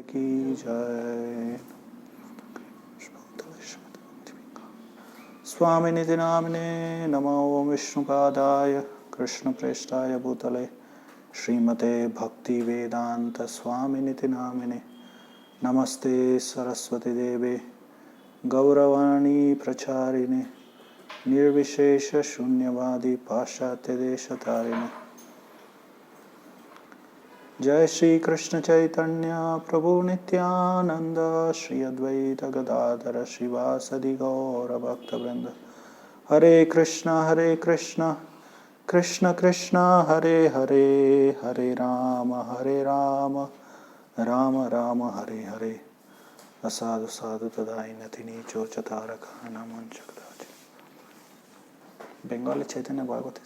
की जय। स्वामिनिति नामिने नमो विष्णुपादाय कृष्णप्रेष्ठाय भूतले श्रीमते भक्ति वेदांत स्वामिनिति नामिने नमस्ते सरस्वती देवे गौरवाणी प्रचारिणे निर्विशेष शून्यवादी पाश्चात्य देशतारिणे। जय श्री कृष्ण चैतन्य प्रभु नित्यानंद श्री अद्वैत गदाधर श्रीवासदि गौर भक्तवृंद। हरे कृष्ण कृष्ण कृष्ण हरे हरे, हरे राम राम राम हरे हरे। असाधु साधु तदाई नति नीचो चतारक नामंच बंगाली चैतन्य भागवत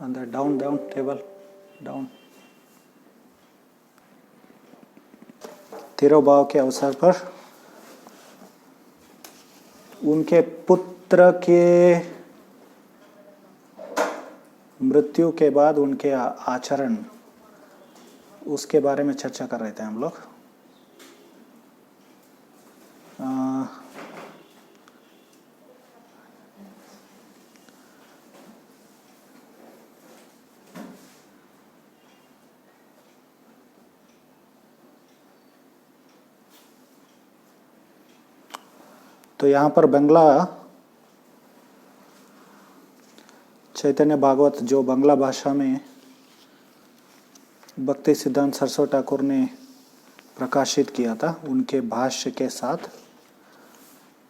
अंदर डाउन टेबल डाउन। तिरुभाव के अवसर पर उनके पुत्र के मृत्यु के बाद उनके आचरण, उसके बारे में चर्चा कर रहे थे हम लोग। तो यहाँ पर बंगला चैतन्य भागवत जो बंगला भाषा में भक्ति सिद्धांत सरस्वती ठाकुर ने प्रकाशित किया था उनके भाष्य के साथ,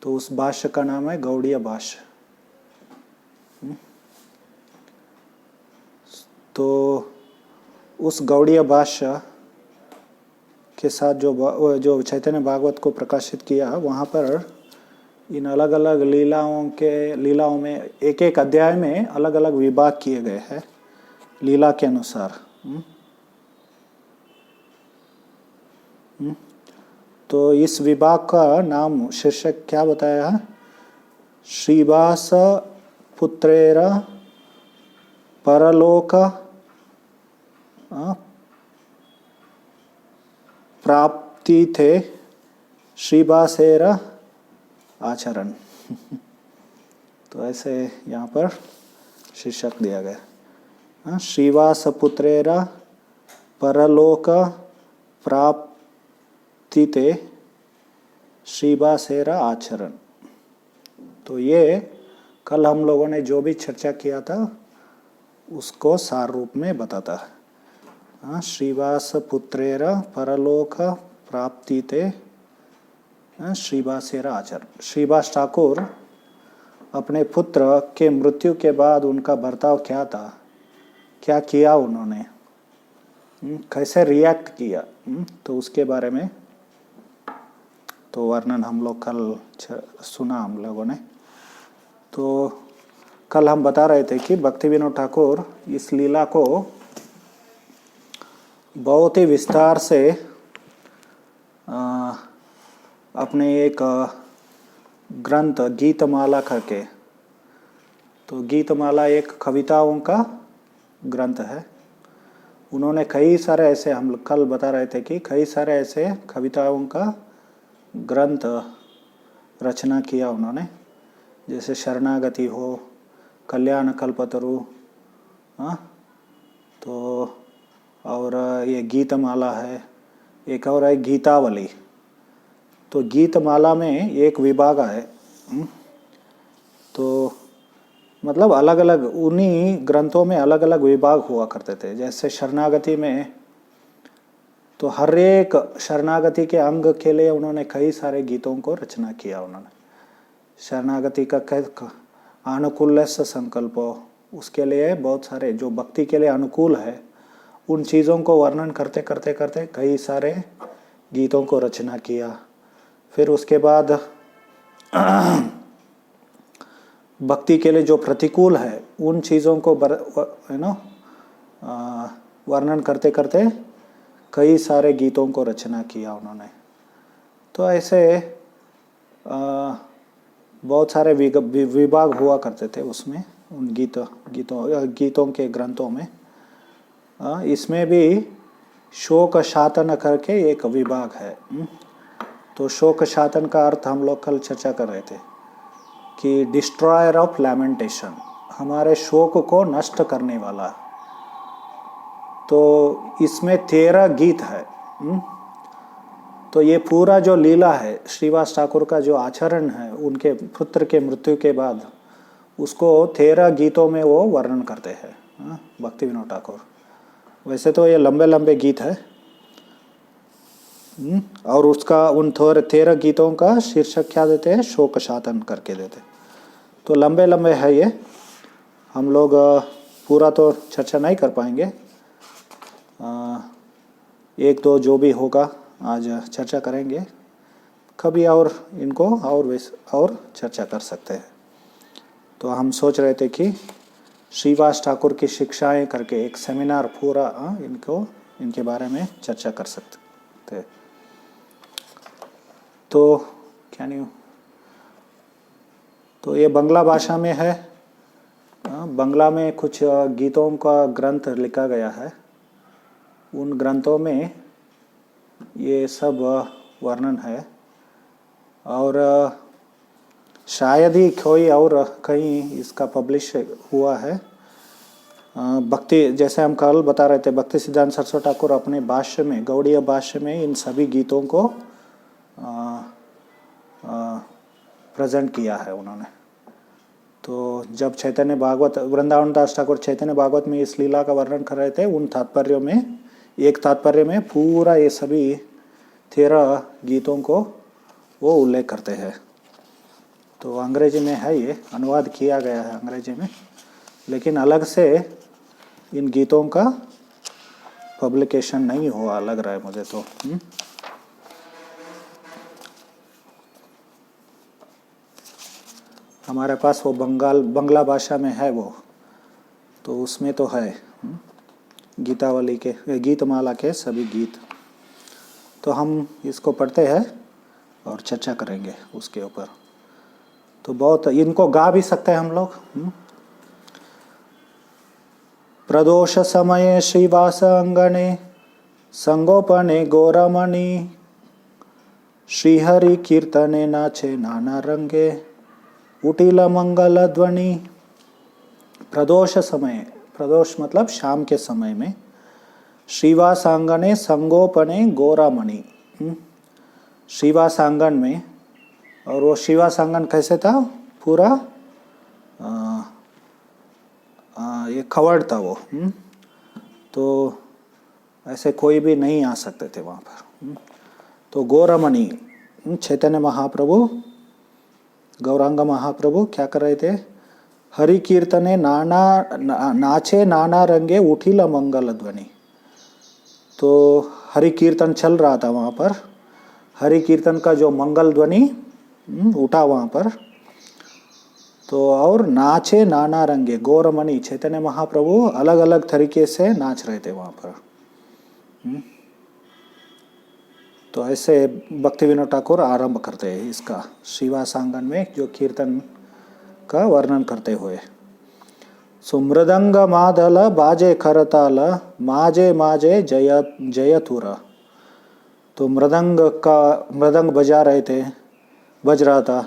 तो उस भाष्य का नाम है गौड़ीय भाष्य। तो उस गौड़ीय भाष्य के साथ जो चैतन्य भागवत को प्रकाशित किया, वहाँ पर इन अलग अलग लीलाओं में एक एक अध्याय में अलग अलग विभाग किए गए हैं लीला के अनुसार। तो इस विभाग का नाम शीर्षक क्या बताया है? श्रीवास पुत्रेर परलोक प्राप्ति थे श्रीवासेर आचरण। तो ऐसे यहाँ पर शीर्षक दिया गया, श्रीवास पुत्रेर परलोक प्राप्ति ते श्रीवासेर आचरण। तो ये कल हम लोगों ने जो भी चर्चा किया था उसको सार रूप में बताता है। श्रीवास पुत्रेर परलोक प्राप्ति ते श्रीवासेर आचरण। श्रीवास ठाकुर अपने पुत्र के मृत्यु के बाद उनका बर्ताव क्या था, क्या किया उन्होंने, कैसे रिएक्ट किया, तो उसके बारे में तो वर्णन हम लोग कल सुना हम लोगों ने। तो कल हम बता रहे थे कि भक्ति विनोद ठाकुर इस लीला को बहुत ही विस्तार से अपने एक ग्रंथ गीतमाला करके, तो गीतमाला एक कविताओं का ग्रंथ है। उन्होंने कई सारे ऐसे, हम कल बता रहे थे कि कई सारे ऐसे कविताओं का ग्रंथ रचना किया उन्होंने, जैसे शरणागति हो, कल्याण कल्पतरु, तो और ये गीतमाला है, एक और है गीतावली। तो गीतमाला में एक विभाग है, तो मतलब अलग अलग उन्हीं ग्रंथों में अलग अलग विभाग हुआ करते थे। जैसे शरणागति में तो हर एक शरणागति के अंग के लिए उन्होंने कई सारे गीतों को रचना किया। उन्होंने शरणागति का अनुकूल संकल्प, उसके लिए बहुत सारे जो भक्ति के लिए अनुकूल है उन चीज़ों को वर्णन करते करते करते कई सारे गीतों को रचना किया। फिर उसके बाद भक्ति के लिए जो प्रतिकूल है उन चीज़ों को वर्णन करते करते कई सारे गीतों को रचना किया उन्होंने। तो ऐसे बहुत सारे विभाग हुआ करते थे उसमें, उन गीतों के ग्रंथों में। इसमें भी शोक शातन करके एक विभाग है। तो शोक शातन का अर्थ हम लोग कल चर्चा कर रहे थे कि डिस्ट्रॉयर ऑफ लैमेंटेशन, हमारे शोक को नष्ट करने वाला। तो इसमें 13 गीत है। तो ये पूरा जो लीला है श्रीवास ठाकुर का, जो आचरण है उनके पुत्र के मृत्यु के बाद, उसको 13 गीतों में वो वर्णन करते हैं भक्ति विनोद ठाकुर। वैसे तो ये लंबे लंबे गीत है, और उसका उन 13 गीतों का शीर्षक क्या देते हैं, शोक शातन करके देते। तो लंबे लंबे है ये, हम लोग पूरा तो चर्चा नहीं कर पाएंगे। एक दो जो भी होगा आज चर्चा करेंगे, कभी और इनको और चर्चा कर सकते हैं। तो हम सोच रहे थे कि श्रीवास ठाकुर की शिक्षाएं करके एक सेमिनार पूरा इनके बारे में चर्चा कर सकते थे। तो क्या नहीं, तो ये बंगला भाषा में है। बंगला में कुछ गीतों का ग्रंथ लिखा गया है, उन ग्रंथों में ये सब वर्णन है। और शायद ही कोई और कहीं इसका पब्लिश हुआ है। भक्ति, जैसे हम कल बता रहे थे, भक्ति सिद्धांत सरस्वती ठाकुर अपने भाष्य में, गौड़ीय भाष्य में इन सभी गीतों को प्रेजेंट किया है उन्होंने। तो जब चैतन्य भागवत, वृंदावन दास ठाकुर चैतन्य भागवत में इस लीला का वर्णन कर रहे थे, उन तात्पर्यों में, एक तात्पर्य में पूरा ये सभी 13 गीतों को वो उल्लेख करते हैं। तो अंग्रेजी में है, ये अनुवाद किया गया है अंग्रेजी में, लेकिन अलग से इन गीतों का पब्लिकेशन नहीं हुआ लग रहा है मुझे तो। हमारे पास वो बंगला भाषा में है वो, तो उसमें तो है गीतावली के, गीतमाला के सभी गीत। तो हम इसको पढ़ते हैं और चर्चा करेंगे उसके ऊपर। तो बहुत, इनको गा भी सकते हैं हम लोग। प्रदोष समये श्रीवास अंगणे संगोपने गौरमणि, श्रीहरि कीर्तने नाचे नाना रंगे, उटिल मंगल ध्वनि। प्रदोष समय, प्रदोष मतलब शाम के समय में, श्रीवास आंगने संगोपने गौरमणि, श्रीवास आंगन में। और वो श्रीवास आंगन कैसे था, पूरा ये खवड़ था वो। तो ऐसे कोई भी नहीं आ सकते थे वहाँ पर। तो गौरमणि, चैतन्य महाप्रभु, गौरांग महाप्रभु क्या कर रहे थे, हरि कीर्तने नाचे नाना रंगे उठिल मंगल ध्वनि। तो हरि कीर्तन चल रहा था वहाँ पर, हरि कीर्तन का जो मंगल ध्वनि उठा वहाँ पर। तो और नाचे नाना रंगे, गौरमणि चैतन्य महाप्रभु अलग अलग तरीके से नाच रहे थे वहाँ पर। तो ऐसे भक्ति विनोद ठाकुर आरंभ करते हैं इसका, श्रीवास आंगन में जो कीर्तन का वर्णन करते हुए। सो मृदंग मादल बाजे करताल, माजे माजे जयतुर। तो मृदंग बजा रहे थे, बज रहा था,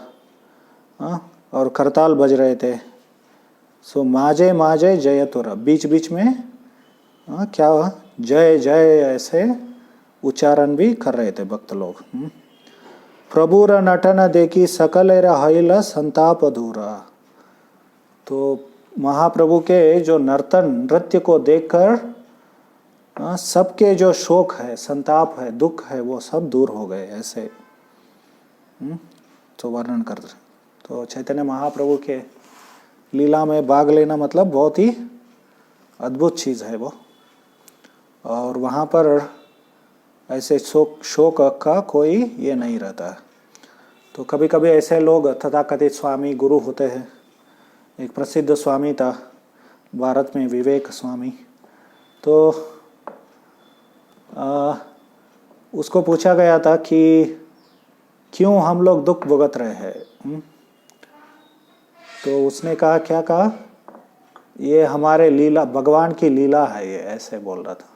और करताल बज रहे थे। सो माजे माजे जयतुर, बीच बीच में क्या जय जय ऐसे उच्चारण भी कर रहे थे भक्त लोग। प्रभुर नटन देखी सकल हईल संताप दूरा। तो महाप्रभु के जो नृत्य को देखकर सबके जो शोक है, संताप है, दुख है, वो सब दूर हो गए ऐसे। तो वर्णन कर रहे। तो चैतन्य महाप्रभु के लीला में भाग लेना मतलब बहुत ही अद्भुत चीज़ है वो। और वहाँ पर ऐसे शोक का कोई ये नहीं रहता। तो कभी कभी ऐसे लोग तथाकथित स्वामी गुरु होते हैं। एक प्रसिद्ध स्वामी था भारत में, विवेक स्वामी। तो उसको पूछा गया था कि क्यों हम लोग दुख भुगत रहे हैं। तो उसने कहा, क्या कहा, ये हमारे लीला, भगवान की लीला है ये, ऐसे बोल रहा था।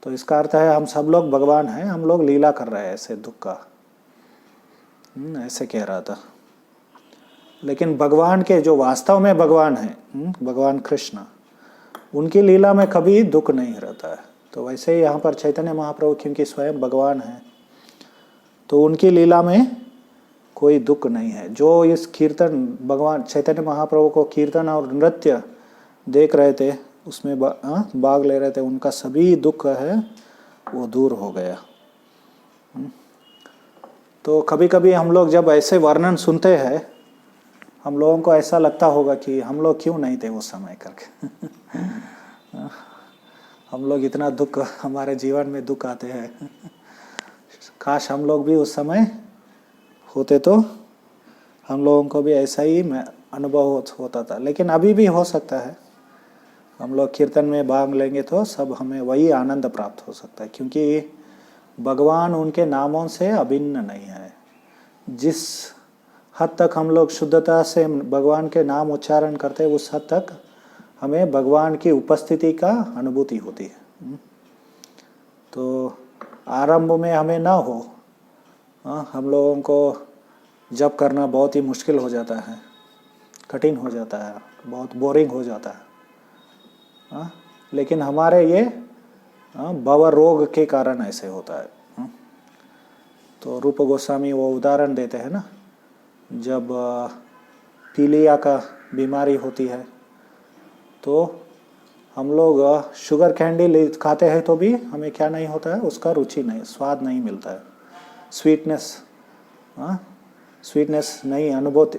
तो इसका अर्थ है हम सब लोग भगवान हैं, हम लोग लीला कर रहे हैं ऐसे दुख का, ऐसे कह रहा था। लेकिन भगवान के जो वास्तव में भगवान हैं, भगवान कृष्ण, उनकी लीला में कभी दुख नहीं रहता है। तो वैसे ही यहाँ पर चैतन्य महाप्रभु क्योंकि स्वयं भगवान हैं, तो उनकी लीला में कोई दुख नहीं है। जो इस कीर्तन भगवान चैतन्य महाप्रभु को कीर्तन और नृत्य देख रहे थे, उसमें भाग ले रहे थे, उनका सभी दुख है वो दूर हो गया। तो कभी कभी हम लोग जब ऐसे वर्णन सुनते हैं, हम लोगों को ऐसा लगता होगा कि हम लोग क्यों नहीं थे उस समय करके। हम लोग इतना दुख, हमारे जीवन में दुख आते हैं, काश हम लोग भी उस समय होते तो हम लोगों को भी ऐसा ही अनुभव होता था। लेकिन अभी भी हो सकता है, हम लोग कीर्तन में भाग लेंगे तो सब हमें वही आनंद प्राप्त हो सकता है, क्योंकि भगवान उनके नामों से अभिन्न नहीं है। जिस हद तक हम लोग शुद्धता से भगवान के नाम उच्चारण करते हैं, उस हद तक हमें भगवान की उपस्थिति का अनुभूति होती है। तो आरंभ में हमें ना हो, हम लोगों को जप करना बहुत ही मुश्किल हो जाता है, कठिन हो जाता है, बहुत बोरिंग हो जाता है। लेकिन हमारे ये भव रोग के कारण ऐसे होता है। तो रूप गोस्वामी वो उदाहरण देते हैं ना, जब पीलिया का बीमारी होती है तो हम लोग शुगर कैंडी खाते हैं तो भी हमें क्या नहीं होता है, उसका रुचि नहीं, स्वाद नहीं मिलता है, स्वीटनेस नहीं, अनुभूति,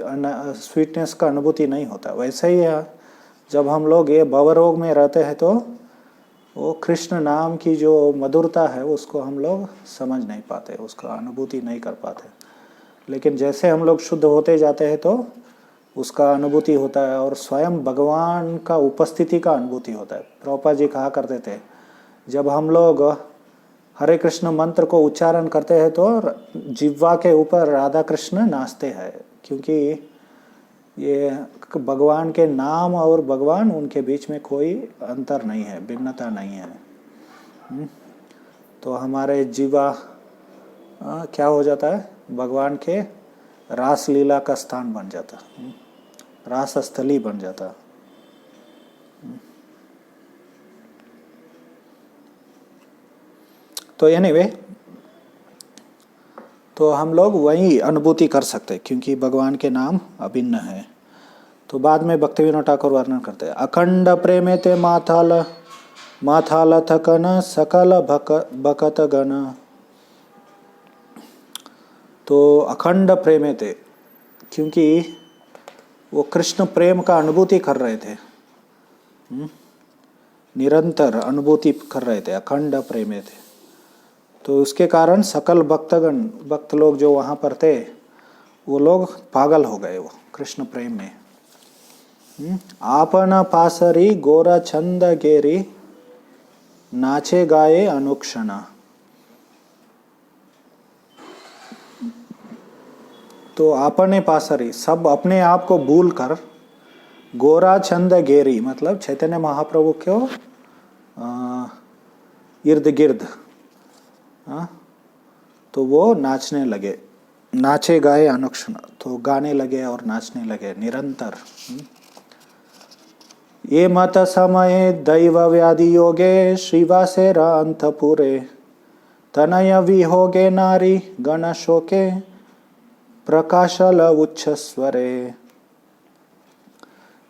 स्वीटनेस का अनुभूति नहीं होता। वैसे ही जब हम लोग ये भवरोग में रहते हैं तो वो कृष्ण नाम की जो मधुरता है उसको हम लोग समझ नहीं पाते, उसका अनुभूति नहीं कर पाते। लेकिन जैसे हम लोग शुद्ध होते जाते हैं तो उसका अनुभूति होता है, और स्वयं भगवान का उपस्थिति का अनुभूति होता है। प्रभुपाद जी कहा करते थे, जब हम लोग हरे कृष्ण मंत्र को उच्चारण करते हैं तो जिह्वा के ऊपर राधा कृष्ण नाचते हैं, क्योंकि ये भगवान के नाम और भगवान, उनके बीच में कोई अंतर नहीं है, भिन्नता नहीं है। तो हमारे जीवा क्या हो जाता है, भगवान के रास लीला का स्थान बन जाता, रास स्थली बन जाता। तो एनीवे, तो हम लोग वही अनुभूति कर सकते क्योंकि भगवान के नाम अभिन्न है। तो बाद में भक्ति विनोद ठाकुर वर्णन करते हैं, अखंड प्रेमे ते माथाल थकन सकल भकत गण। तो अखंड प्रेमे थे, क्योंकि वो कृष्ण प्रेम का अनुभूति कर रहे थे, निरंतर अनुभूति कर रहे थे, अखंड प्रेमे थे। तो उसके कारण सकल भक्तगण, भक्त लोग जो वहाँ पर थे, वो लोग पागल हो गए वो कृष्ण प्रेम में। आपन पासरी गोरा छंद गेरी नाचे गाए अनुक्षणा। तो आपने पासरी, सब अपने आप को भूल कर, गोरा छंद गेरी मतलब चैतन्य महाप्रभु को इर्द गिर्द, तो वो नाचने लगे, नाचे गाए अनुक्षण, तो गाने लगे और नाचने लगे निरंतर। ये मत समय दैव व्याधि योगे श्रीवासेरा अंतपुरे तनय विहोगे नारी गण शोके प्रकाशल उच्च स्वरे।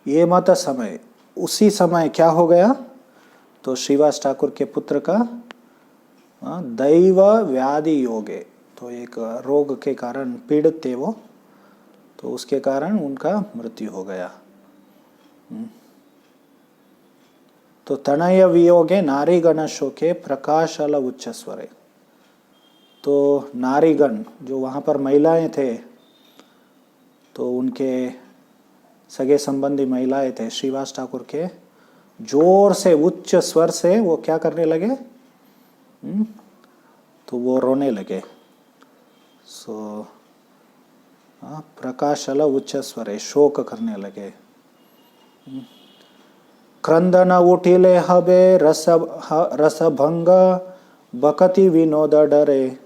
ये मत समय, उसी समय क्या हो गया, तो श्रीवास ठाकुर के पुत्र का दैव व्याधि योगे, तो एक रोग के कारण पीड़ित थे वो, तो उसके कारण उनका मृत्यु हो गया। तो तनय वियोगे नारीगण शोके प्रकाशल उच्च स्वरे। तो नारीगण जो वहाँ पर महिलाएं थे, तो उनके सगे संबंधी महिलाएं थे श्रीवास ठाकुर के, जोर से उच्च स्वर से वो क्या करने लगे, तो वो रोने लगे। सो प्रकाशल उच्च स्वरे, शोक करने लगे। क्रंदन उठिले हबे रसभंग बकति विनोद डरे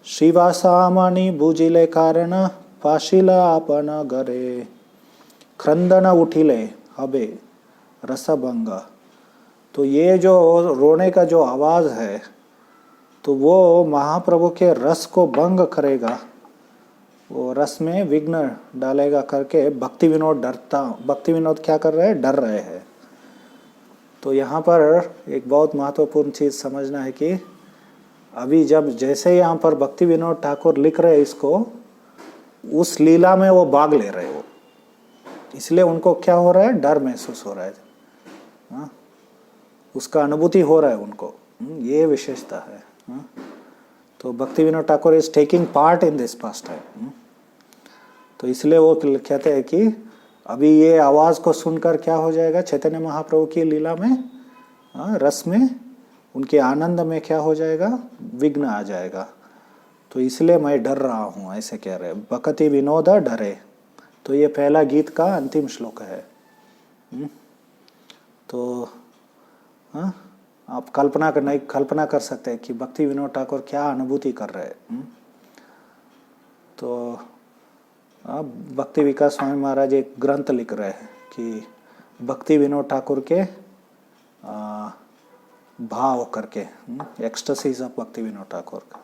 श्रीवासामणि बुझिले कारण पाशिला आपन गरे। क्रंदन उठिले हबे रसभंग, तो ये जो रोने का जो आवाज है तो वो महाप्रभु के रस को भंग करेगा, वो रस में विघ्न डालेगा करके भक्ति विनोद डरता। भक्ति विनोद क्या कर रहे हैं? डर रहे हैं। तो यहाँ पर एक बहुत महत्वपूर्ण चीज समझना है कि अभी जब जैसे यहाँ पर भक्ति विनोद ठाकुर लिख रहे हैं इसको, उस लीला में वो भाग ले रहे हो, इसलिए उनको क्या हो रहा है? डर महसूस हो रहा है। हाँ? उसका अनुभूति हो रहा है उनको। ये विशेषता है। हाँ? तो भक्ति Vinod Thakur is taking part in this past time. तो इसलिए वो कहते हैं कि अभी ये आवाज को सुनकर क्या हो जाएगा? चैतन्य महाप्रभु की लीला में, रस में, उनके आनंद में क्या हो जाएगा? विघ्न आ जाएगा। तो इसलिए मैं डर रहा हूं, ऐसे कह रहे। बकति विनोद डरे। तो ये पहला गीत का अंतिम श्लोक है। तो आप कल्पना कर सकते हैं कि भक्ति विनोद ठाकुर क्या अनुभूति कर रहे हैं। तो भक्ति विकास स्वामी महाराज एक ग्रंथ लिख रहे हैं कि भक्ति विनोद ठाकुर के भाव करके, एक्सटेसीज ऑफ भक्ति विनोद ठाकुर का।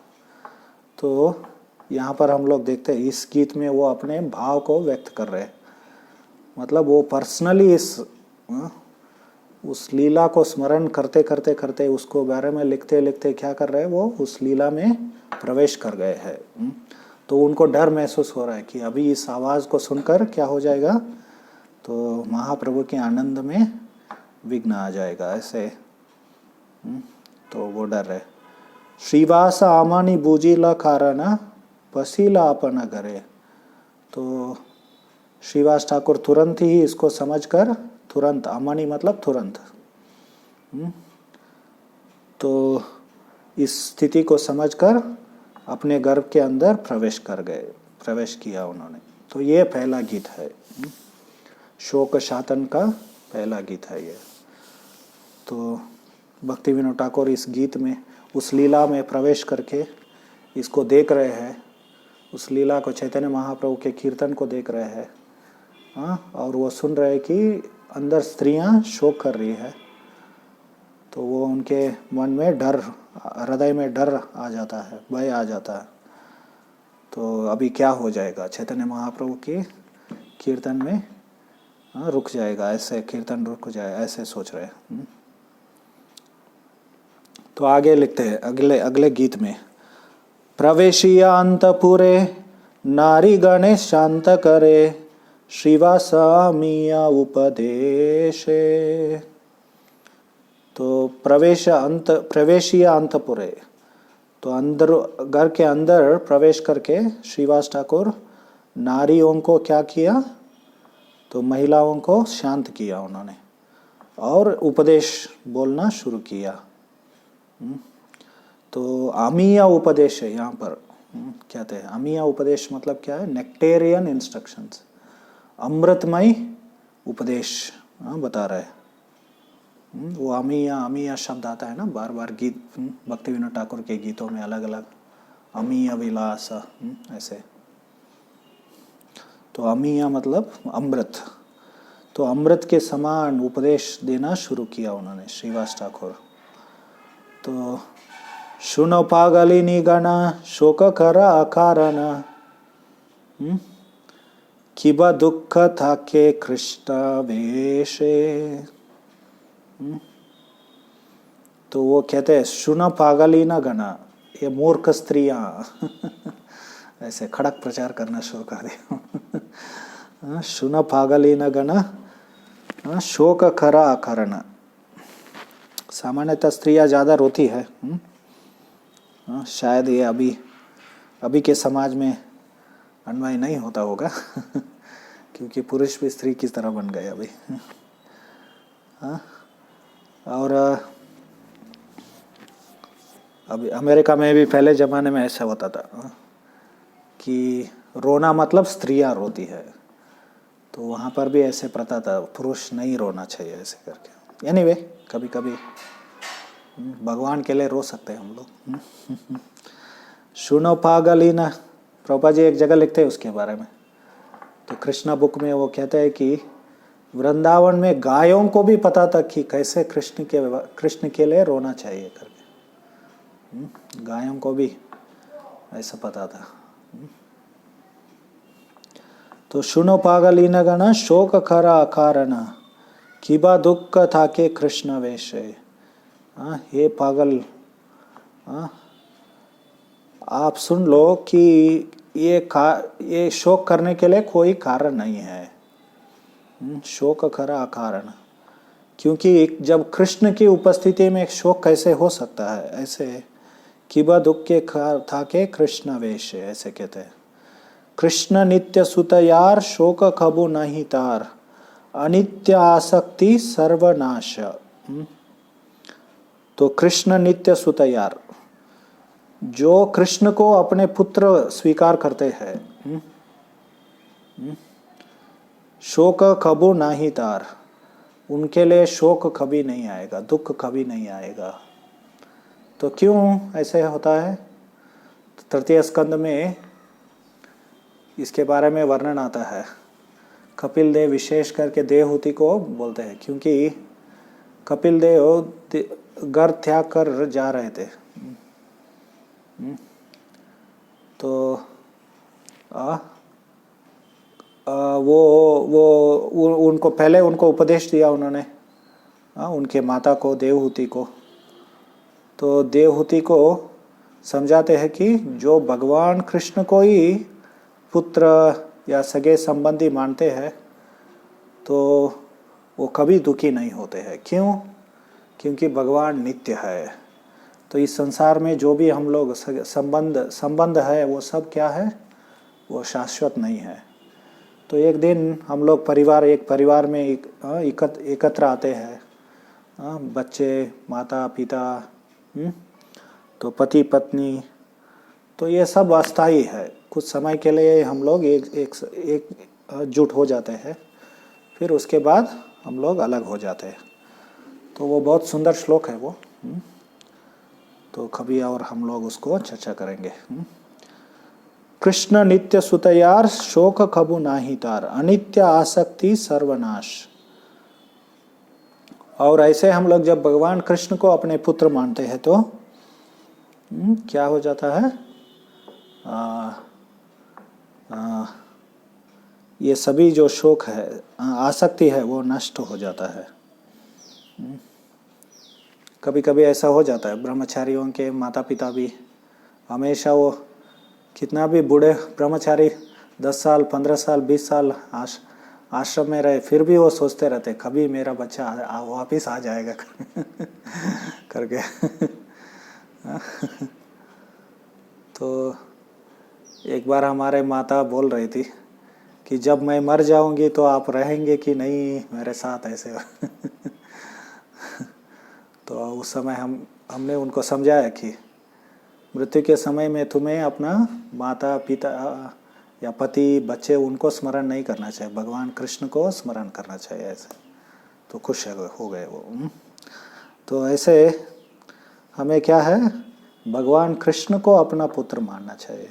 तो यहाँ पर हम लोग देखते हैं इस गीत में वो अपने भाव को व्यक्त कर रहे हैं। मतलब वो पर्सनली उस लीला को स्मरण करते करते करते उसको बारे में लिखते लिखते क्या कर रहे हैं? वो उस लीला में प्रवेश कर गए हैं। तो उनको डर महसूस हो रहा है कि अभी इस आवाज़ को सुनकर क्या हो जाएगा? तो महाप्रभु के आनंद में विघ्न आ जाएगा, ऐसे। तो वो डर है। श्रीवास आमानी बूझिला कारण पसीला अपन घरे। तो श्रीवास ठाकुर तुरंत ही इसको समझकर, तुरंत, आमानी मतलब तुरंत, तो इस स्थिति को समझकर अपने गर्भ के अंदर प्रवेश किया उन्होंने। तो ये पहला गीत है, शोक शातन का पहला गीत है ये। तो भक्ति विनोद ठाकुर इस गीत में, उस लीला में प्रवेश करके इसको देख रहे हैं, उस लीला को, चैतन्य महाप्रभु के कीर्तन को देख रहे हैं। और वो सुन रहे हैं कि अंदर स्त्रियां शोक कर रही है। तो वो उनके मन में डर, हृदय में डर आ जाता है, भय आ जाता है। तो अभी क्या हो जाएगा? चैतन्य महाप्रभु के कीर्तन में रुक जाएगा, ऐसे कीर्तन रुक जाए, ऐसे सोच रहे हैं। तो आगे लिखते हैं अगले गीत में, प्रवेशिया अंतपुरे नारी गणेश शांत करे श्रीवासामिया उपदेशे। तो प्रवेशिया अंतपुरे, तो अंदर, घर के अंदर प्रवेश करके श्रीवास ठाकुर नारियों को क्या किया? तो महिलाओं को शांत किया उन्होंने और उपदेश बोलना शुरू किया। तो आमिया उपदेश है यहाँ पर। कहते हैं आमिया उपदेश मतलब क्या है? नेक्टेरियन इंस्ट्रक्शंस, अमृतमय उपदेश बता रहे हैं। वो अमीया शब्द आता है ना बार बार गीत, भक्ति विनोद ठाकुर के गीतों में अलग अलग, अमीय विलास, ऐसे। तो अमीया मतलब अमृत। तो अमृत के समान उपदेश देना शुरू किया उन्होंने, श्रीवास ठाकुर। तो सुनो पागलिनी गण शोक कर अकारण, किबा दुख थाके कृष्ण वेशे। तो वो कहते हैं सुनो पागलिना गणा, ये मूर्ख स्त्रियां ऐसे खड़क प्रचार करना शुरू कर दिया। सुनो पागलिना गणा शोक खरा अकारण। सामान्यतः स्त्रियां ज्यादा रोती है। शायद ये अभी के समाज में अन्वय नहीं होता होगा क्योंकि पुरुष भी स्त्री की तरह बन गए अभी। और अभी अमेरिका में भी पहले ज़माने में ऐसा होता था कि रोना मतलब स्त्रियां रोती है। तो वहाँ पर भी ऐसे प्रथा था, पुरुष नहीं रोना चाहिए ऐसे करके। एनीवे कभी कभी भगवान के लिए रो सकते हैं हम लोग। सुनो पागलिना, प्रभुपाद जी एक जगह लिखते हैं उसके बारे में। तो कृष्णा बुक में वो कहते हैं कि वृंदावन में गायों को भी पता था कि कैसे कृष्ण के लिए रोना चाहिए करके। गायों को भी ऐसा पता था। तो सुनो पागलिन गण शोक खरा अकारण किबा दुख था के कृष्ण वेश। हे पागल, आप सुन लो कि ये शोक करने के लिए कोई कारण नहीं है। शोक खरा अकारण, क्योंकि जब कृष्ण की उपस्थिति में एक शोक कैसे हो सकता है। ऐसे किबा दुख के था के कृष्ण वेश, ऐसे कहते हैं। कृष्ण नित्य सुत यार शोक खबु नहीं तार अनित्य आसक्ति सर्वनाश। तो कृष्ण नित्य सुत यार, जो कृष्ण को अपने पुत्र स्वीकार करते हैं, शोक कबू नाही तार, उनके लिए शोक कभी नहीं आएगा, दुख कभी नहीं आएगा। तो क्यों ऐसे होता है? तृतीय स्कंद में इसके बारे में वर्णन आता है। कपिल देव विशेष करके देवहूति को बोलते हैं, क्योंकि कपिल देव घर त्याग कर जा रहे थे। तो उनको पहले उनको उपदेश दिया उन्होंने, उनके माता को, देवहूति को। तो देवहूति को समझाते हैं कि जो भगवान कृष्ण को ही पुत्र या सगे संबंधी मानते हैं तो वो कभी दुखी नहीं होते हैं। क्यों? क्योंकि भगवान नित्य है। तो इस संसार में जो भी हम लोग संबंध है वो सब क्या है? वो शाश्वत नहीं है। तो एक दिन हम लोग एक परिवार में एकत्र आते हैं, बच्चे, माता पिता, तो पति पत्नी, तो ये सब अस्थाई है। कुछ समय के लिए हम लोग एकजुट हो जाते हैं, फिर उसके बाद हम लोग अलग हो जाते हैं। तो वो बहुत सुंदर श्लोक है वो। तो कभी और हम लोग उसको चर्चा करेंगे। कृष्ण नित्य सुतयार शोक कबू नाही तार अनित्य आसक्ति सर्वनाश। और ऐसे हम लोग जब भगवान कृष्ण को अपने पुत्र मानते हैं तो क्या हो जाता है? ये सभी जो शोक है, आसक्ति है, वो नष्ट हो जाता है। कभी कभी ऐसा हो जाता है, ब्रह्मचारियों के माता पिता भी हमेशा, वो कितना भी बूढ़े ब्रह्मचारी 10 साल 15 साल 20 साल आश्रम में रहे, फिर भी वो सोचते रहते कभी मेरा बच्चा वापिस आ जाएगा करके। तो एक बार हमारे माता बोल रही थी कि जब मैं मर जाऊंगी तो आप रहेंगे कि नहीं मेरे साथ, ऐसे। तो उस समय हमने उनको समझाया कि मृत्यु के समय में तुम्हें अपना माता पिता या पति बच्चे उनको स्मरण नहीं करना चाहिए, भगवान कृष्ण को स्मरण करना चाहिए। ऐसे तो खुश हो गए वो। तो ऐसे हमें क्या है? भगवान कृष्ण को अपना पुत्र मानना चाहिए।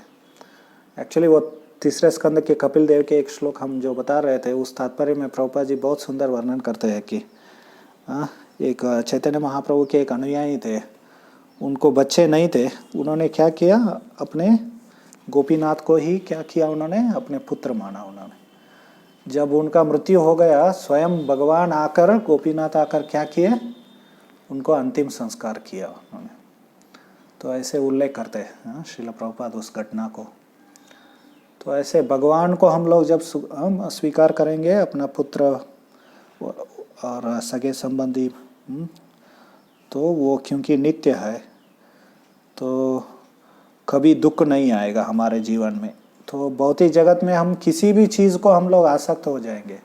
एक्चुअली वो तीसरे स्कंद के कपिल देव के एक श्लोक हम जो बता रहे थे, उस तात्पर्य में प्रभुपाद जी बहुत सुंदर वर्णन करते हैं कि एक चैतन्य महाप्रभु के एक अनुयायी थे, उनको बच्चे नहीं थे। उन्होंने क्या किया? अपने गोपीनाथ को ही क्या किया? उन्होंने अपने पुत्र माना। उन्होंने जब उनका मृत्यु हो गया, स्वयं भगवान आकर, गोपीनाथ आकर क्या किए? उनको अंतिम संस्कार किया उन्होंने। तो ऐसे उल्लेख करते हैं श्रील प्रभुपाद उस घटना को। तो ऐसे भगवान को हम लोग जब हम स्वीकार करेंगे अपना पुत्र और सगे संबंधी, तो वो क्योंकि नित्य है तो कभी दुख नहीं आएगा हमारे जीवन में। तो भौतिक जगत में हम किसी भी चीज़ को हम लोग आसक्त हो जाएंगे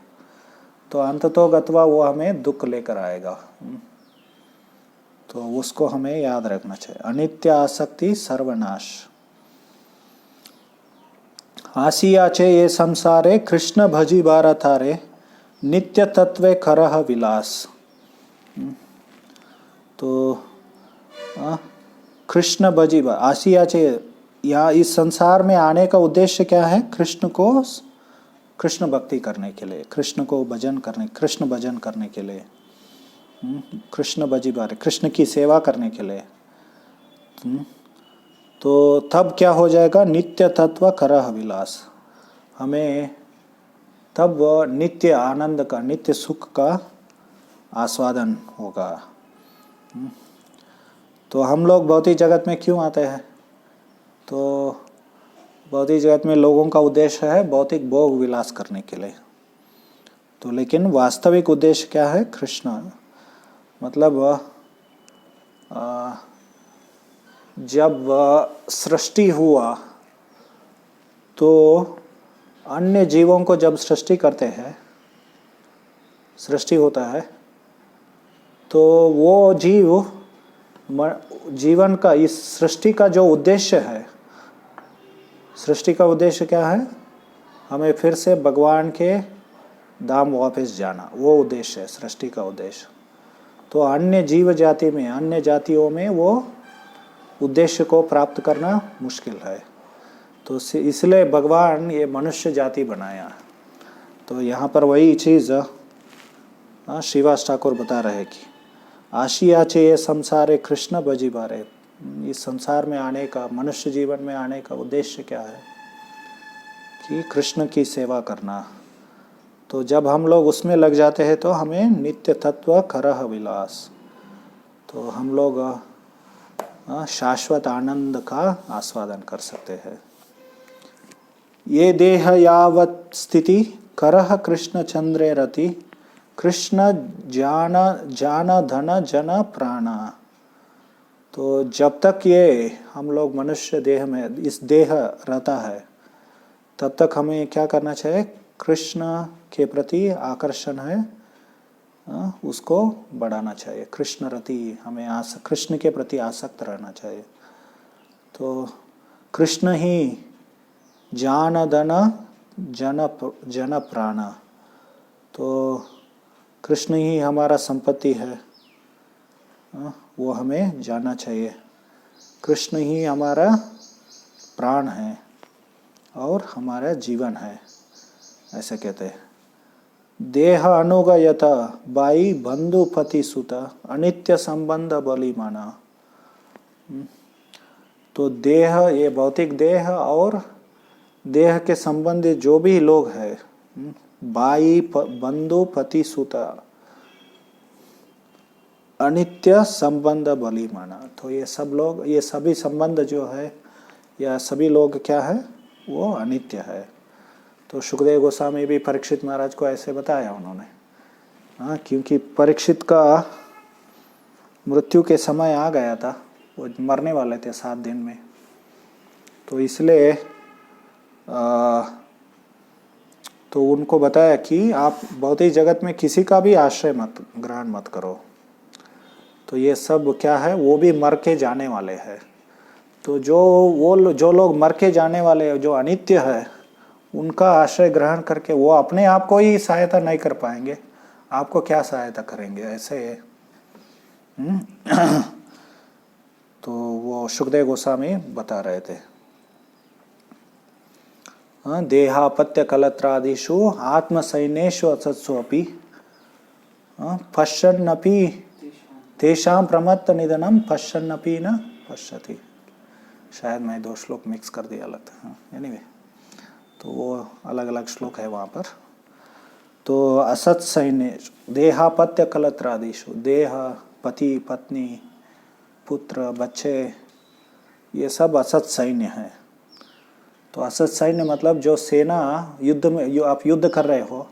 तो अंततोगत्वा वो हमें दुख लेकर आएगा। तो उसको हमें याद रखना चाहिए। अनित्य आसक्ति सर्वनाश। आसियाचे ये संसारे कृष्ण भजी बारा थारे नित्य तत्वे करह विलास। तो कृष्ण भजी बा आसियाचे, या इस संसार में आने का उद्देश्य क्या है? कृष्ण भक्ति करने के लिए, कृष्ण को भजन करने, कृष्ण भजन करने के लिए, कृष्ण भजी बारे, कृष्ण की सेवा करने के लिए। तो तब क्या हो जाएगा? नित्य तत्व करह विलास। हमें तब नित्य आनंद का, नित्य सुख का आस्वादन होगा। तो हम लोग भौतिक जगत में क्यों आते हैं? तो भौतिक जगत में लोगों का उद्देश्य है भौतिक भोग विलास करने के लिए। तो लेकिन वास्तविक उद्देश्य क्या है? कृष्ण। मतलब जब सृष्टि हुआ तो अन्य जीवों को जब सृष्टि करते हैं, सृष्टि होता है, तो वो जीवन का, इस सृष्टि का जो उद्देश्य है, सृष्टि का उद्देश्य क्या है? हमें फिर से भगवान के धाम वापस जाना, वो उद्देश्य है सृष्टि का उद्देश्य। तो अन्य जीव जाति में, अन्य जातियों में वो उद्देश्य को प्राप्त करना मुश्किल है। तो इसलिए भगवान ये मनुष्य जाति बनाया। तो यहाँ पर वही चीज़ श्रीवास ठाकुर बता रहे कि आशियाचे ये संसारे कृष्ण भजी बारे। इस संसार में आने का, मनुष्य जीवन में आने का उद्देश्य क्या है? कि कृष्ण की सेवा करना। तो जब हम लोग उसमें लग जाते हैं तो हमें नित्य तत्व करह विलास, तो हम लोग शाश्वत आनंद का आस्वादन कर सकते हैं। ये देह यावत् स्थिति करह कृष्ण चंद्रे रति कृष्ण जान धन जन प्राणा। तो जब तक ये हम लोग मनुष्य देह में, इस देह रहता है, तब तक हमें क्या करना चाहिए? कृष्ण के प्रति आकर्षण है, उसको बढ़ाना चाहिए। कृष्ण रति, हमें कृष्ण के प्रति आसक्त रहना चाहिए। तो कृष्ण ही जान धन जन प्राण। तो कृष्ण ही हमारा संपत्ति है, वो हमें जानना चाहिए। कृष्ण ही हमारा प्राण है और हमारा जीवन है, ऐसे कहते हैं। देह अनुगयत बाई बंधु पति सुत अनित्य संबंध बलि माना। तो देह, ये भौतिक देह और देह के संबंधी जो भी लोग हैं, बाई बंधु पति सुत अनित्य संबंध बलि माना। तो ये सब लोग, ये सभी संबंध जो है, या सभी लोग क्या है? वो अनित्य है। तो सुखदेव गोस्वामी भी परीक्षित महाराज को ऐसे बताया उन्होंने। क्योंकि परीक्षित का मृत्यु के समय आ गया था, वो मरने वाले थे 7 दिन में। तो इसलिए तो उनको बताया कि आप भौतिक जगत में किसी का भी आश्रय मत ग्रहण मत करो। तो ये सब क्या है? वो भी मर के जाने वाले हैं। तो जो लोग मर के जाने वाले हैं, जो अनित्य है, उनका आश्रय ग्रहण करके वो अपने आप को ही सहायता नहीं कर पाएंगे, आपको क्या सहायता करेंगे? ऐसे तो वो सुखदेव गोस्वामी बता रहे थे। देहापत्य कलत्रादिषु आत्मसैन्येषु असत्सु अपि पश्यन्नपि तेषां प्रमत्त निधनम पश्यन्नपि न पश्यति। शायद मैं 2 श्लोक मिक्स कर दिया लगता है। एनीवे, तो वो अलग अलग श्लोक है वहाँ पर। तो असत सैन्य देहापत्य कलत्रादिषु, देह, पति, पत्नी, पुत्र, बच्चे, ये सब असत सैन्य है। तो असत सैन्य मतलब जो सेना युद्ध में, जो आप युद्ध कर रहे हो,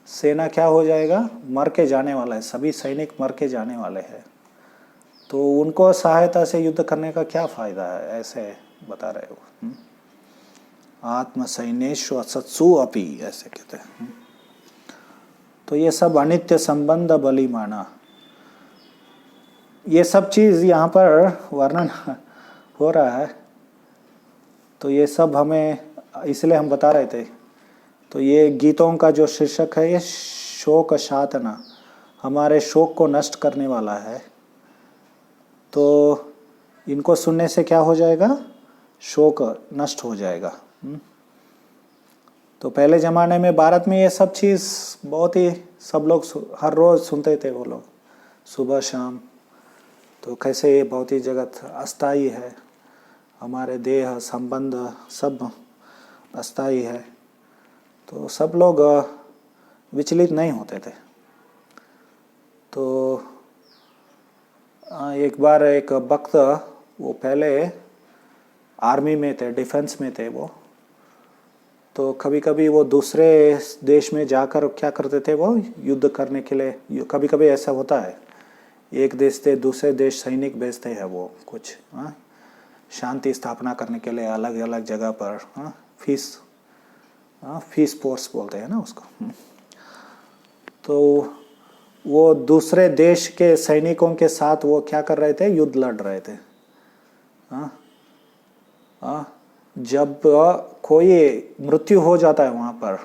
सेना क्या हो जाएगा? मर के जाने वाला है, सभी सैनिक मर के जाने वाले हैं। तो उनको सहायता से युद्ध करने का क्या फायदा है? ऐसे बता रहे हो। आत्म सैन्येषु असत्सु अपि, ऐसे कहते हैं। तो ये सब अनित्य संबंध बलि माना, ये सब चीज़ यहाँ पर वर्णन हो रहा है। तो ये सब हमें इसलिए हम बता रहे थे। तो ये गीतों का जो शीर्षक है ये शोक शातना, हमारे शोक को नष्ट करने वाला है। तो इनको सुनने से क्या हो जाएगा, शोक नष्ट हो जाएगा। तो पहले ज़माने में भारत में ये सब चीज़ बहुत ही सब लोग हर रोज़ सुनते थे वो लोग, सुबह शाम। तो कैसे ये भौतिक जगत अस्थाई है, हमारे देह संबंध सब अस्थाई है, तो सब लोग विचलित नहीं होते थे। तो एक बार एक वक्त, वो पहले आर्मी में थे, डिफेंस में थे वो, तो कभी कभी वो दूसरे देश में जाकर क्या करते थे, वो युद्ध करने के लिए, कभी कभी ऐसा होता है, एक देश से दूसरे देश सैनिक भेजते हैं वो कुछ शांति स्थापना करने के लिए अलग अलग जगह पर, फीस फोर्स बोलते हैं ना उसको। तो वो दूसरे देश के सैनिकों के साथ वो क्या कर रहे थे, युद्ध लड़ रहे थे। जब कोई मृत्यु हो जाता है वहाँ पर,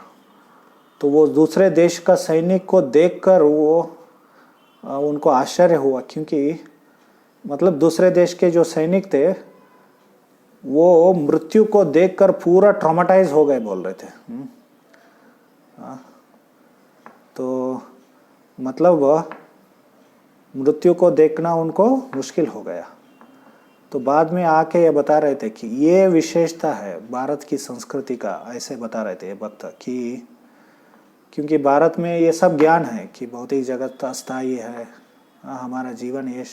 तो वो दूसरे देश का सैनिक को देखकर वो उनको आश्चर्य हुआ, क्योंकि मतलब दूसरे देश के जो सैनिक थे वो मृत्यु को देखकर पूरा ट्रॉमेटाइज हो गए बोल रहे थे। तो मतलब मृत्यु को देखना उनको मुश्किल हो गया। तो बाद में आके ये बता रहे थे कि ये विशेषता है भारत की संस्कृति का, ऐसे बता रहे थे ये वक्त कि क्योंकि भारत में ये सब ज्ञान है कि भौतिक जगत अस्थायी है, हमारा जीवन ये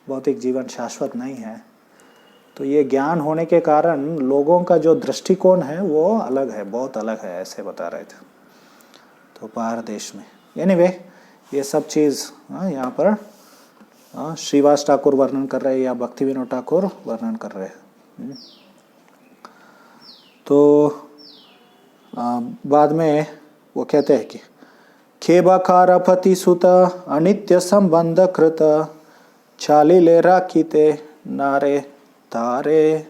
भौतिक जीवन शाश्वत नहीं है। तो ये ज्ञान होने के कारण लोगों का जो दृष्टिकोण है वो अलग है, बहुत अलग है, ऐसे बता रहे थे। तो बाहर देश में एनीवे ये सब चीज़ यहाँ पर श्रीवास ठाकुर वर्णन कर रहे हैं या भक्ति विनोद ठाकुर वर्णन कर रहे हैं। तो बाद में वो कहते हैं कि खेबाकार पति सुत अनित्य संबंध कृत चालीले राखीते नारे तारे।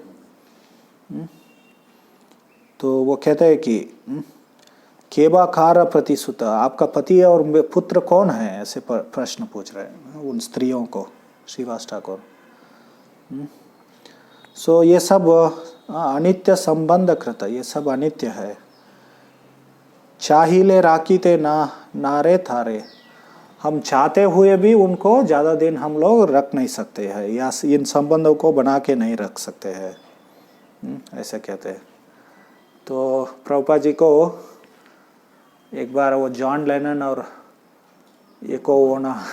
तो वो कहते हैं कि खेबाकार प्रतिसुत, आपका पति और पुत्र कौन है, ऐसे प्रश्न पूछ रहे हैं उन स्त्रियों को श्रीवास ठाकुर। सो ये सब अनित्य संबंध कृत, ये सब अनित्य है। चाहिले राकीते नारे थारे, हम चाहते हुए भी उनको ज़्यादा दिन हम लोग रख नहीं सकते हैं या इन संबंधों को बना के नहीं रख सकते हैं, ऐसे कहते हैं। तो प्रभुपाद जी को एक बार वो जॉन लेनन और एक वो ना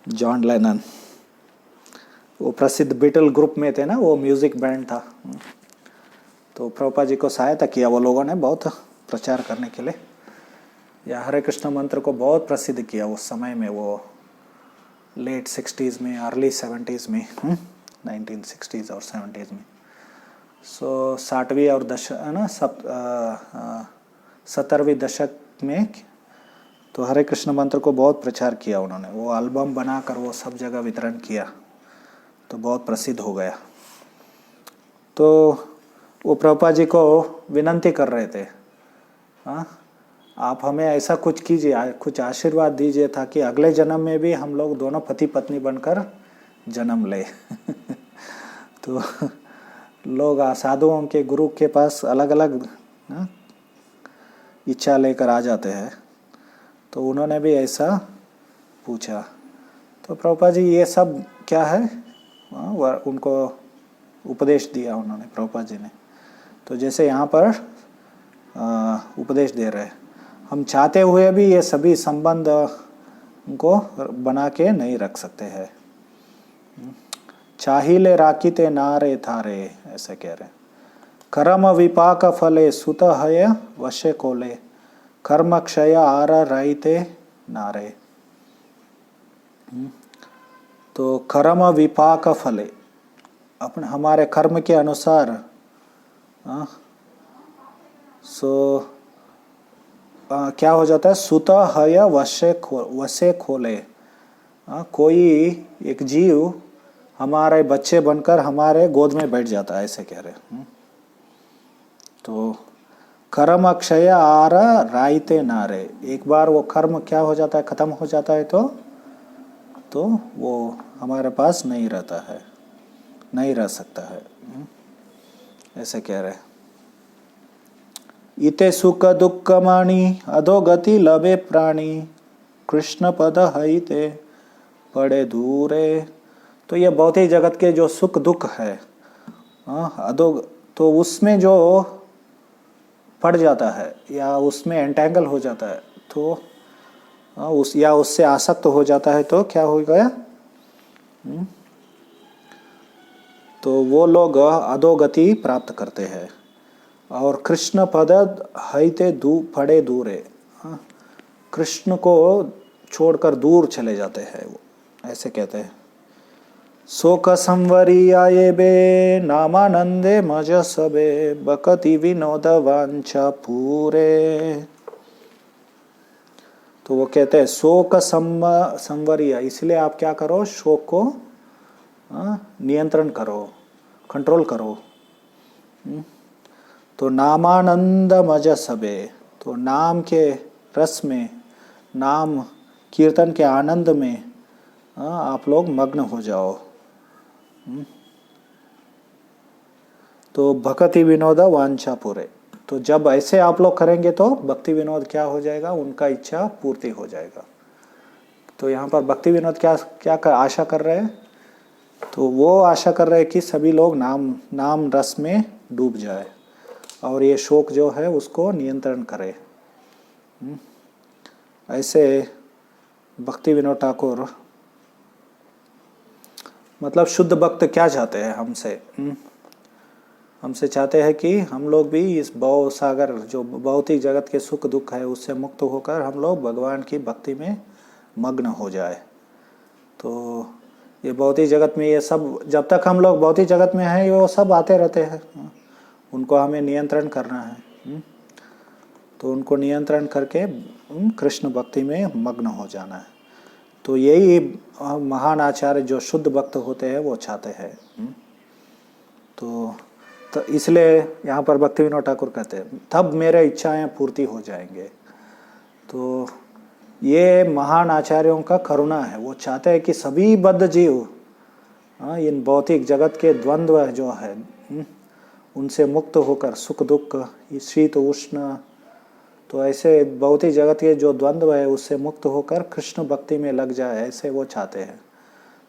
जॉन लेनन वो प्रसिद्ध बीटल ग्रुप में थे ना, वो म्यूज़िक बैंड था। तो प्रभुपाद जी को सहायता किया वो लोगों ने बहुत प्रचार करने के लिए, या हरे कृष्ण मंत्र को बहुत प्रसिद्ध किया उस समय में, वो लेट 60s में, अर्ली 70s में, 1960s और 70s में। सो 60वीं और 70वीं दशक में तो हरे कृष्ण मंत्र को बहुत प्रचार किया उन्होंने, वो एल्बम बनाकर वो सब जगह वितरण किया, तो बहुत प्रसिद्ध हो गया। तो वो प्रभुपाद जी को विनंती कर रहे थे, आप हमें ऐसा कुछ कीजिए, कुछ आशीर्वाद दीजिए ताकि अगले जन्म में भी हम लोग दोनों पति पत्नी बनकर जन्म ले। तो लोग साधुओं के गुरु के पास अलग अलग इच्छा लेकर आ जाते हैं, तो उन्होंने भी ऐसा पूछा। तो प्रभुपाद जी ये सब क्या है, उनको उपदेश दिया उन्होंने, प्रभुपाद जी ने। तो जैसे यहाँ पर उपदेश दे रहे, हम चाहते हुए भी ये सभी संबंध को बना के नहीं रख सकते हैं। चाहिले राखीते नारे थारे, ऐसे कह रहे। कर्म विपाक फले सुत हय वशे कोले, कर्म क्षय आर राइते नारे। तो कर्म विपाक फले, अपने हमारे कर्म के अनुसार क्या हो जाता है, सुत हय वशे खोले, कोई एक जीव हमारे बच्चे बनकर हमारे गोद में बैठ जाता है, ऐसे कह रहे। तो कर्म अक्षय आर रायते नारे, एक बार वो कर्म क्या हो जाता है, खत्म हो जाता है तो वो हमारे पास नहीं रहता है, नहीं रह सकता है, ऐसे कह रहे। इते सुख दुख माणी अधोगति लभे प्राणी, कृष्ण पद हईते पड़े दूरे। तो ये भौतिक जगत के जो सुख दुख है अधो, तो उसमें जो पड़ जाता है या उसमें एंटेंगल हो जाता है, तो उससे आसक्त हो जाता है, तो क्या हो गया, तो वो लोग अधोगति प्राप्त करते हैं। और कृष्ण पद हईते पड़े दूरे, कृष्ण को छोड़कर दूर चले जाते हैं वो, ऐसे कहते हैं। शोक संवरी आये बे नामानंदे मज सबे, बकति विनोद वांछा पूरे। तो वो कहते हैं शोक संवरिया, इसलिए आप क्या करो, शोक को नियंत्रण करो, कंट्रोल करो। तो नामानंद मज सबे, तो नाम के रस में, नाम कीर्तन के आनंद में आप लोग मग्न हो जाओ। तो भक्ति विनोद वांछा पूरे, तो जब ऐसे आप लोग करेंगे तो भक्ति विनोद क्या हो जाएगा, उनका इच्छा पूर्ति हो जाएगा। तो यहाँ पर भक्ति विनोद क्या आशा कर रहे हैं, तो वो आशा कर रहे हैं कि सभी लोग नाम रस में डूब जाए और ये शोक जो है उसको नियंत्रण करे। ऐसे भक्ति विनोद ठाकुर, मतलब शुद्ध भक्त क्या चाहते हैं हमसे चाहते हैं कि हम लोग भी इस भव सागर, जो भौतिक जगत के सुख दुख है, उससे मुक्त होकर हम लोग भगवान की भक्ति में मग्न हो जाए। तो ये भौतिक जगत में ये सब, जब तक हम लोग भौतिक जगत में हैं, वो सब आते रहते हैं, उनको हमें नियंत्रण करना है। तो उनको नियंत्रण करके कृष्ण भक्ति में मग्न हो जाना है। तो यही महान आचार्य जो शुद्ध भक्त होते हैं वो चाहते हैं। तो इसलिए यहाँ पर भक्ति विनोद ठाकुर कहते हैं तब मेरे इच्छाएं पूर्ति हो जाएंगे। तो ये महान आचार्यों का करुणा है, वो चाहते हैं कि सभी बद्ध जीव इन भौतिक जगत के द्वंद्व जो है उनसे मुक्त होकर, सुख दुख, शीत उष्ण, तो ऐसे भौतिक जगत के जो द्वंद्व है उससे मुक्त होकर कृष्ण भक्ति में लग जाए, ऐसे वो चाहते हैं।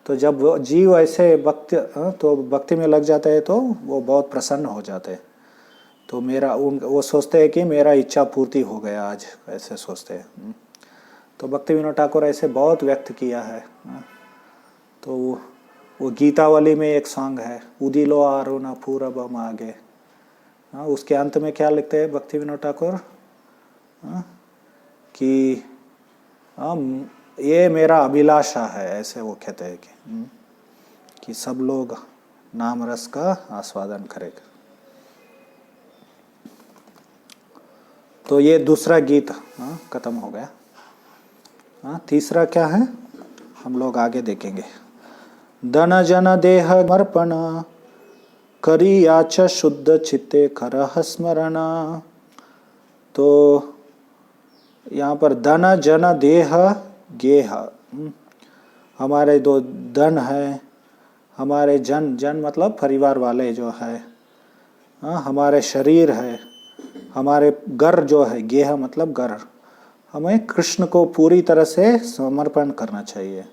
तो जब जीव ऐसे भक्ति में लग जाते हैं तो वो बहुत प्रसन्न हो जाते हैं। तो वो सोचते हैं कि मेरा इच्छा पूर्ति हो गया आज, ऐसे सोचते हैं। तो भक्ति विनोद ठाकुर ऐसे बहुत व्यक्त किया है। तो वो गीतावली में एक सॉन्ग है, उदिलो आरुण पूरब आगे, उसके अंत में क्या लिखते हैं भक्ति विनोद ठाकुर, कि ये मेरा अभिलाषा है, ऐसे वो कहते हैं कि सब लोग नाम रस का आस्वादन करेगा। तो ये दूसरा गीत खत्म हो गया। तीसरा क्या है हम लोग आगे देखेंगे। धन जन देह मर्पण करी आच शुद्ध चित्ते करह स्मरण। तो यहाँ पर धन जन देह गेह, हमारे दो धन है, हमारे जन मतलब परिवार वाले जो है, हमारे शरीर है, हमारे घर जो है, गेह मतलब घर, हमें कृष्ण को पूरी तरह से समर्पण करना चाहिए।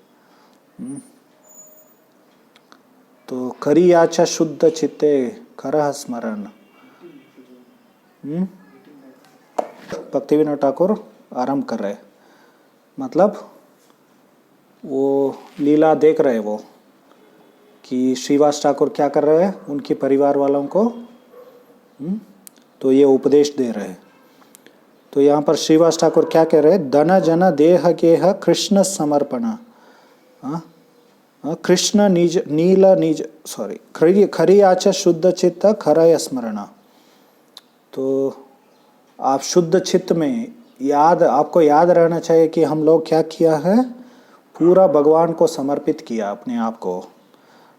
तो करी आचा शुद्ध चित्ते करह स्मरण। भक्ति विनोद ठाकुर आरंभ कर रहे, मतलब वो लीला देख रहे वो कि श्रीवास ठाकुर क्या कर रहे हैं उनके परिवार वालों को, तो ये उपदेश दे रहे। तो यहाँ पर श्रीवास ठाकुर क्या कह रहे हैं, धन जन देह गेह कृष्ण समर्पण। कृष्ण निज नील निज खरी आचा शुद्ध चित्त खरय स्मरण। तो आप शुद्ध चित्त में आपको याद रहना चाहिए कि हम लोग क्या किया है, पूरा भगवान को समर्पित किया अपने आप को।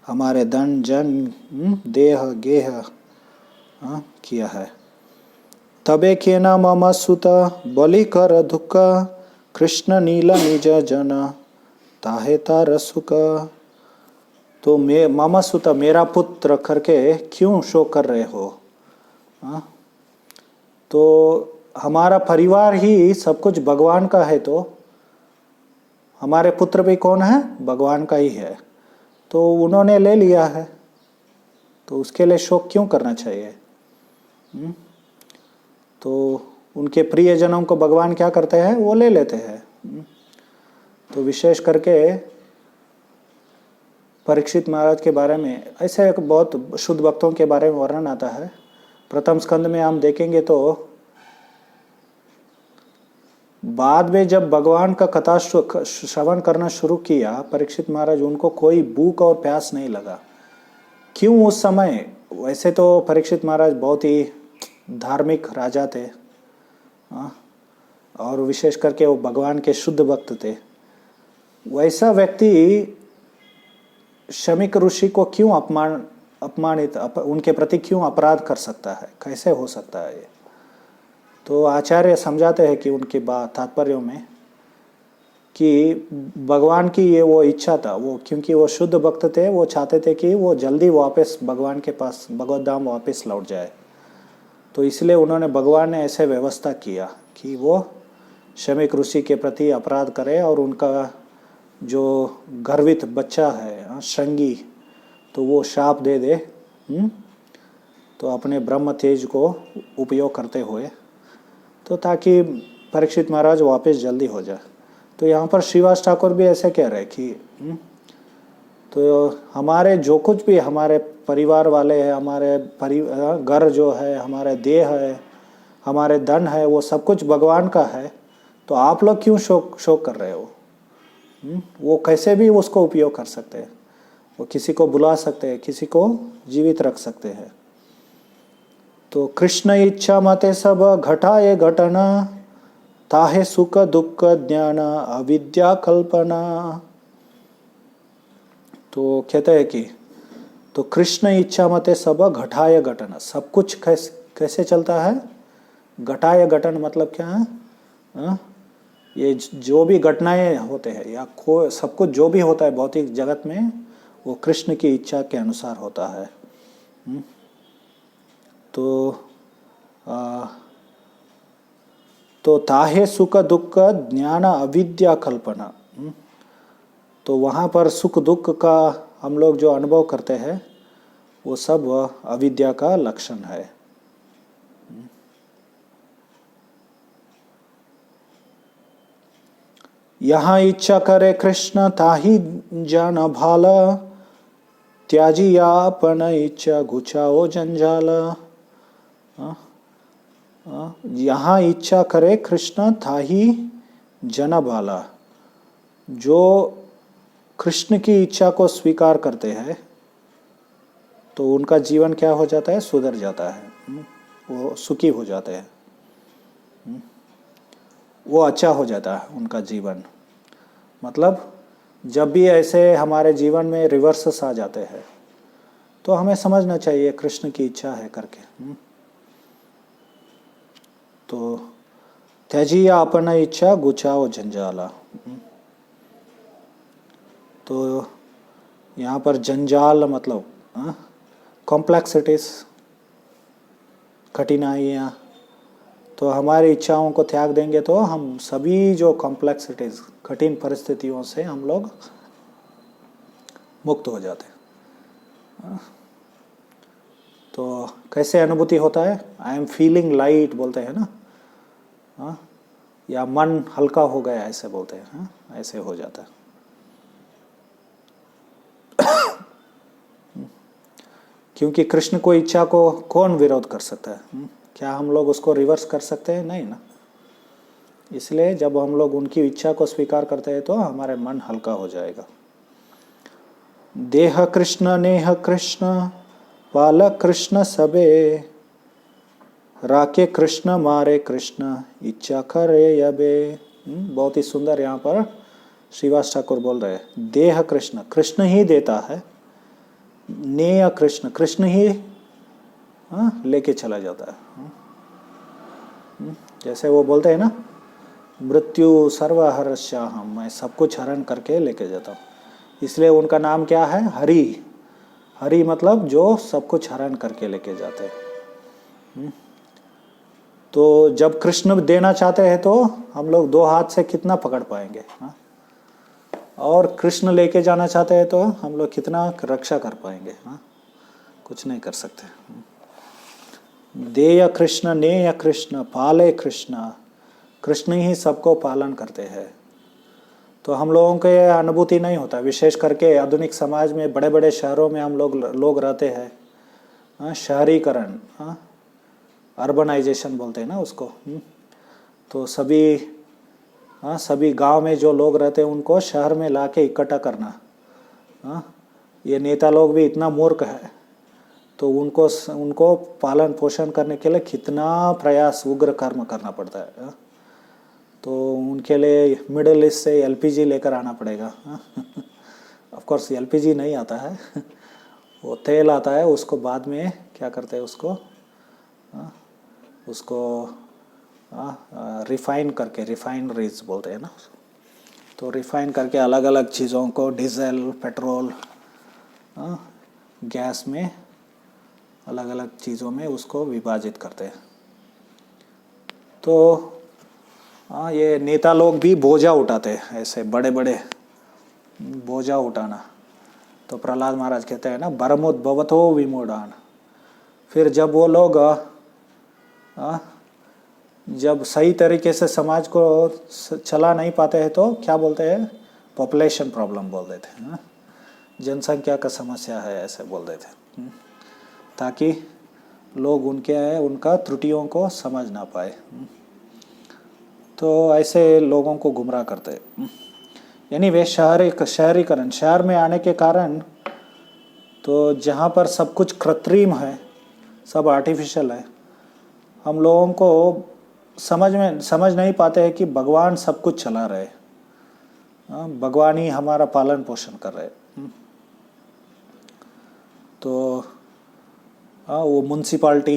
हमारे धन जन देह गेह किया है। तबे के न मम सुत बलि कर दुख कृष्ण नील निज जन ताहे तार सुख। तो मम सुत मेरा पुत्र करके क्यों शोक कर रहे हो? तो हमारा परिवार ही सब कुछ भगवान का है, तो हमारे पुत्र भी कौन है? भगवान का ही है। तो उन्होंने ले लिया है, तो उसके लिए शोक क्यों करना चाहिए? तो उनके प्रियजनों को भगवान क्या करते हैं? वो ले लेते हैं। तो विशेष करके परीक्षित महाराज के बारे में ऐसे एक बहुत शुद्ध भक्तों के बारे में वर्णन आता है। प्रथम स्कंद में हम देखेंगे तो बाद में जब भगवान का कथा श्रवण करना शुरू किया परीक्षित महाराज, उनको कोई भूख और प्यास नहीं लगा। क्यों? उस समय वैसे तो परीक्षित महाराज बहुत ही धार्मिक राजा थे, और विशेष करके वो भगवान के शुद्ध भक्त थे। वैसा व्यक्ति शमीक ऋषि को क्यों अपमानित उनके प्रति क्यों अपराध कर सकता है? कैसे हो सकता है ये? तो आचार्य समझाते हैं कि उनकी बात तात्पर्यों में कि भगवान की ये वो इच्छा था, वो क्योंकि वो शुद्ध भक्त थे, वो चाहते थे कि वो जल्दी वापस भगवान के पास भगवत धाम वापस लौट जाए। तो इसलिए उन्होंने भगवान ने ऐसे व्यवस्था किया कि वो शमीक ऋषि के प्रति अपराध करे और उनका जो गर्वित बच्चा है श्रृंगी, तो वो शाप दे दे तो अपने ब्रह्म तेज को उपयोग करते हुए, तो ताकि परीक्षित महाराज वापस जल्दी हो जाए। तो यहाँ पर श्रीवास ठाकुर भी ऐसे कह रहे कि तो हमारे जो कुछ भी हमारे परिवार वाले हैं, हमारे घर जो है, हमारे देह है, हमारे धन है, वो सब कुछ भगवान का है। तो आप लोग क्यों शोक कर रहे हो? वो कैसे भी उसको उपयोग कर सकते हैं, वो किसी को बुला सकते हैं, किसी को जीवित रख सकते हैं। तो कृष्ण इच्छा मते सब घटाए घटना ताहे सुख दुख ज्ञान अविद्या कल्पना। तो कहते हैं कि तो कृष्ण इच्छा मते सब घटाए घटना, सब कुछ कैसे चलता है? घटाए घटन मतलब क्या है? ये जो भी घटनाएं होते हैं या सब कुछ जो भी होता है भौतिक जगत में, वो कृष्ण की इच्छा के अनुसार होता है। तो ताहे सुख दुख ज्ञान अविद्या कल्पना। तो वहाँ पर सुख दुख का हम लोग जो अनुभव करते हैं वो सब अविद्या का लक्षण है। यहाँ इच्छा करे कृष्ण ताही जान भाला त्याजी यापन इच्छा घुचाओ जंजाल। यहाँ इच्छा करे कृष्ण ताही जन भाला, जो कृष्ण की इच्छा को स्वीकार करते हैं तो उनका जीवन क्या हो जाता है? सुधर जाता है, वो सुखी हो जाते हैं, वो अच्छा हो जाता है उनका जीवन। मतलब जब भी ऐसे हमारे जीवन में रिवर्सेस आ जाते हैं तो हमें समझना चाहिए कृष्ण की इच्छा है करके। तो त्याजिया अपना इच्छा गुचाओ जंजाला। तो यहाँ पर जंजाल मतलब कॉम्प्लेक्सिटीज, कठिनाइयाँ। तो हमारी इच्छाओं को त्याग देंगे तो हम सभी जो कॉम्प्लेक्सिटीज, कठिन परिस्थितियों से हम लोग मुक्त हो जाते हैं। तो कैसे अनुभूति होता है? आई एम फीलिंग लाइट बोलते हैं ना, या मन हल्का हो गया ऐसे बोलते हैं, ऐसे हो जाता है। क्योंकि कृष्ण को इच्छा को कौन विरोध कर सकता है? क्या हम लोग उसको रिवर्स कर सकते हैं? नहीं ना। इसलिए जब हम लोग उनकी इच्छा को स्वीकार करते हैं तो हमारे मन हल्का हो जाएगा। देह कृष्ण नेह कृष्ण पाल कृष्ण सबे राके कृष्ण मारे कृष्ण इच्छा करे यबे। बहुत ही सुंदर यहाँ पर श्रीवास ठाकुर बोल रहे हैं। देह कृष्ण, कृष्ण ही देता है, नेय कृष्ण, कृष्ण ही लेके चला जाता है। जैसे वो बोलते हैं ना, मृत्यु सर्वहरस्याहम, मैं सब कुछ हरण करके लेके जाता हूँ। इसलिए उनका नाम क्या है? हरि। हरि मतलब जो सब कुछ हरण करके लेके जाते हैं। तो जब कृष्ण देना चाहते हैं तो हम लोग दो हाथ से कितना पकड़ पाएंगे, और कृष्ण लेके जाना चाहते हैं तो हम लोग कितना रक्षा कर पाएंगे? कुछ नहीं कर सकते। देय कृष्ण, नेय कृष्ण, पाले कृष्ण, कृष्ण ही सबको पालन करते हैं। तो हम लोगों को ये अनुभूति नहीं होता, विशेष करके आधुनिक समाज में, बड़े बड़े शहरों में हम लोग रहते हैं। शहरीकरण, अर्बनाइजेशन बोलते हैं ना उसको। तो सभी गांव में जो लोग रहते हैं उनको शहर में लाके इकट्ठा करना। ये नेता लोग भी इतना मूर्ख है, तो उनको पालन पोषण करने के लिए कितना प्रयास, उग्र कर्म करना पड़ता है। तो उनके लिए मिडिल ईस्ट से एलपीजी लेकर आना पड़ेगा। ऑफ कोर्स एलपीजी नहीं आता है, वो तेल आता है, उसको बाद में क्या करते हैं, उसको रिफाइन करके, रिफाइनरीज बोलते हैं ना, तो रिफाइन करके अलग अलग चीज़ों को, डीजल, पेट्रोल, गैस में, अलग अलग चीज़ों में उसको विभाजित करते हैं। तो ये नेता लोग भी बोझा उठाते हैं, ऐसे बड़े बड़े बोझा उठाना। तो प्रहलाद महाराज कहते हैं ना, बरमुद्भवतो विमूढ़ान। फिर जब वो लोग जब सही तरीके से समाज को चला नहीं पाते हैं तो क्या बोलते हैं? पॉपुलेशन प्रॉब्लम बोल देते हैं, जनसंख्या का समस्या है, ऐसे बोल देते हैं, ताकि लोग उनका त्रुटियों को समझ ना पाए। तो ऐसे लोगों को गुमराह करते हैं। यानी वे शहरीकरण, शहर में आने के कारण, तो जहाँ पर सब कुछ कृत्रिम है, सब आर्टिफिशियल है, हम लोगों को समझ नहीं पाते हैं कि भगवान सब कुछ चला रहे, भगवान ही हमारा पालन पोषण कर रहे। तो वो म्युनिसिपालिटी,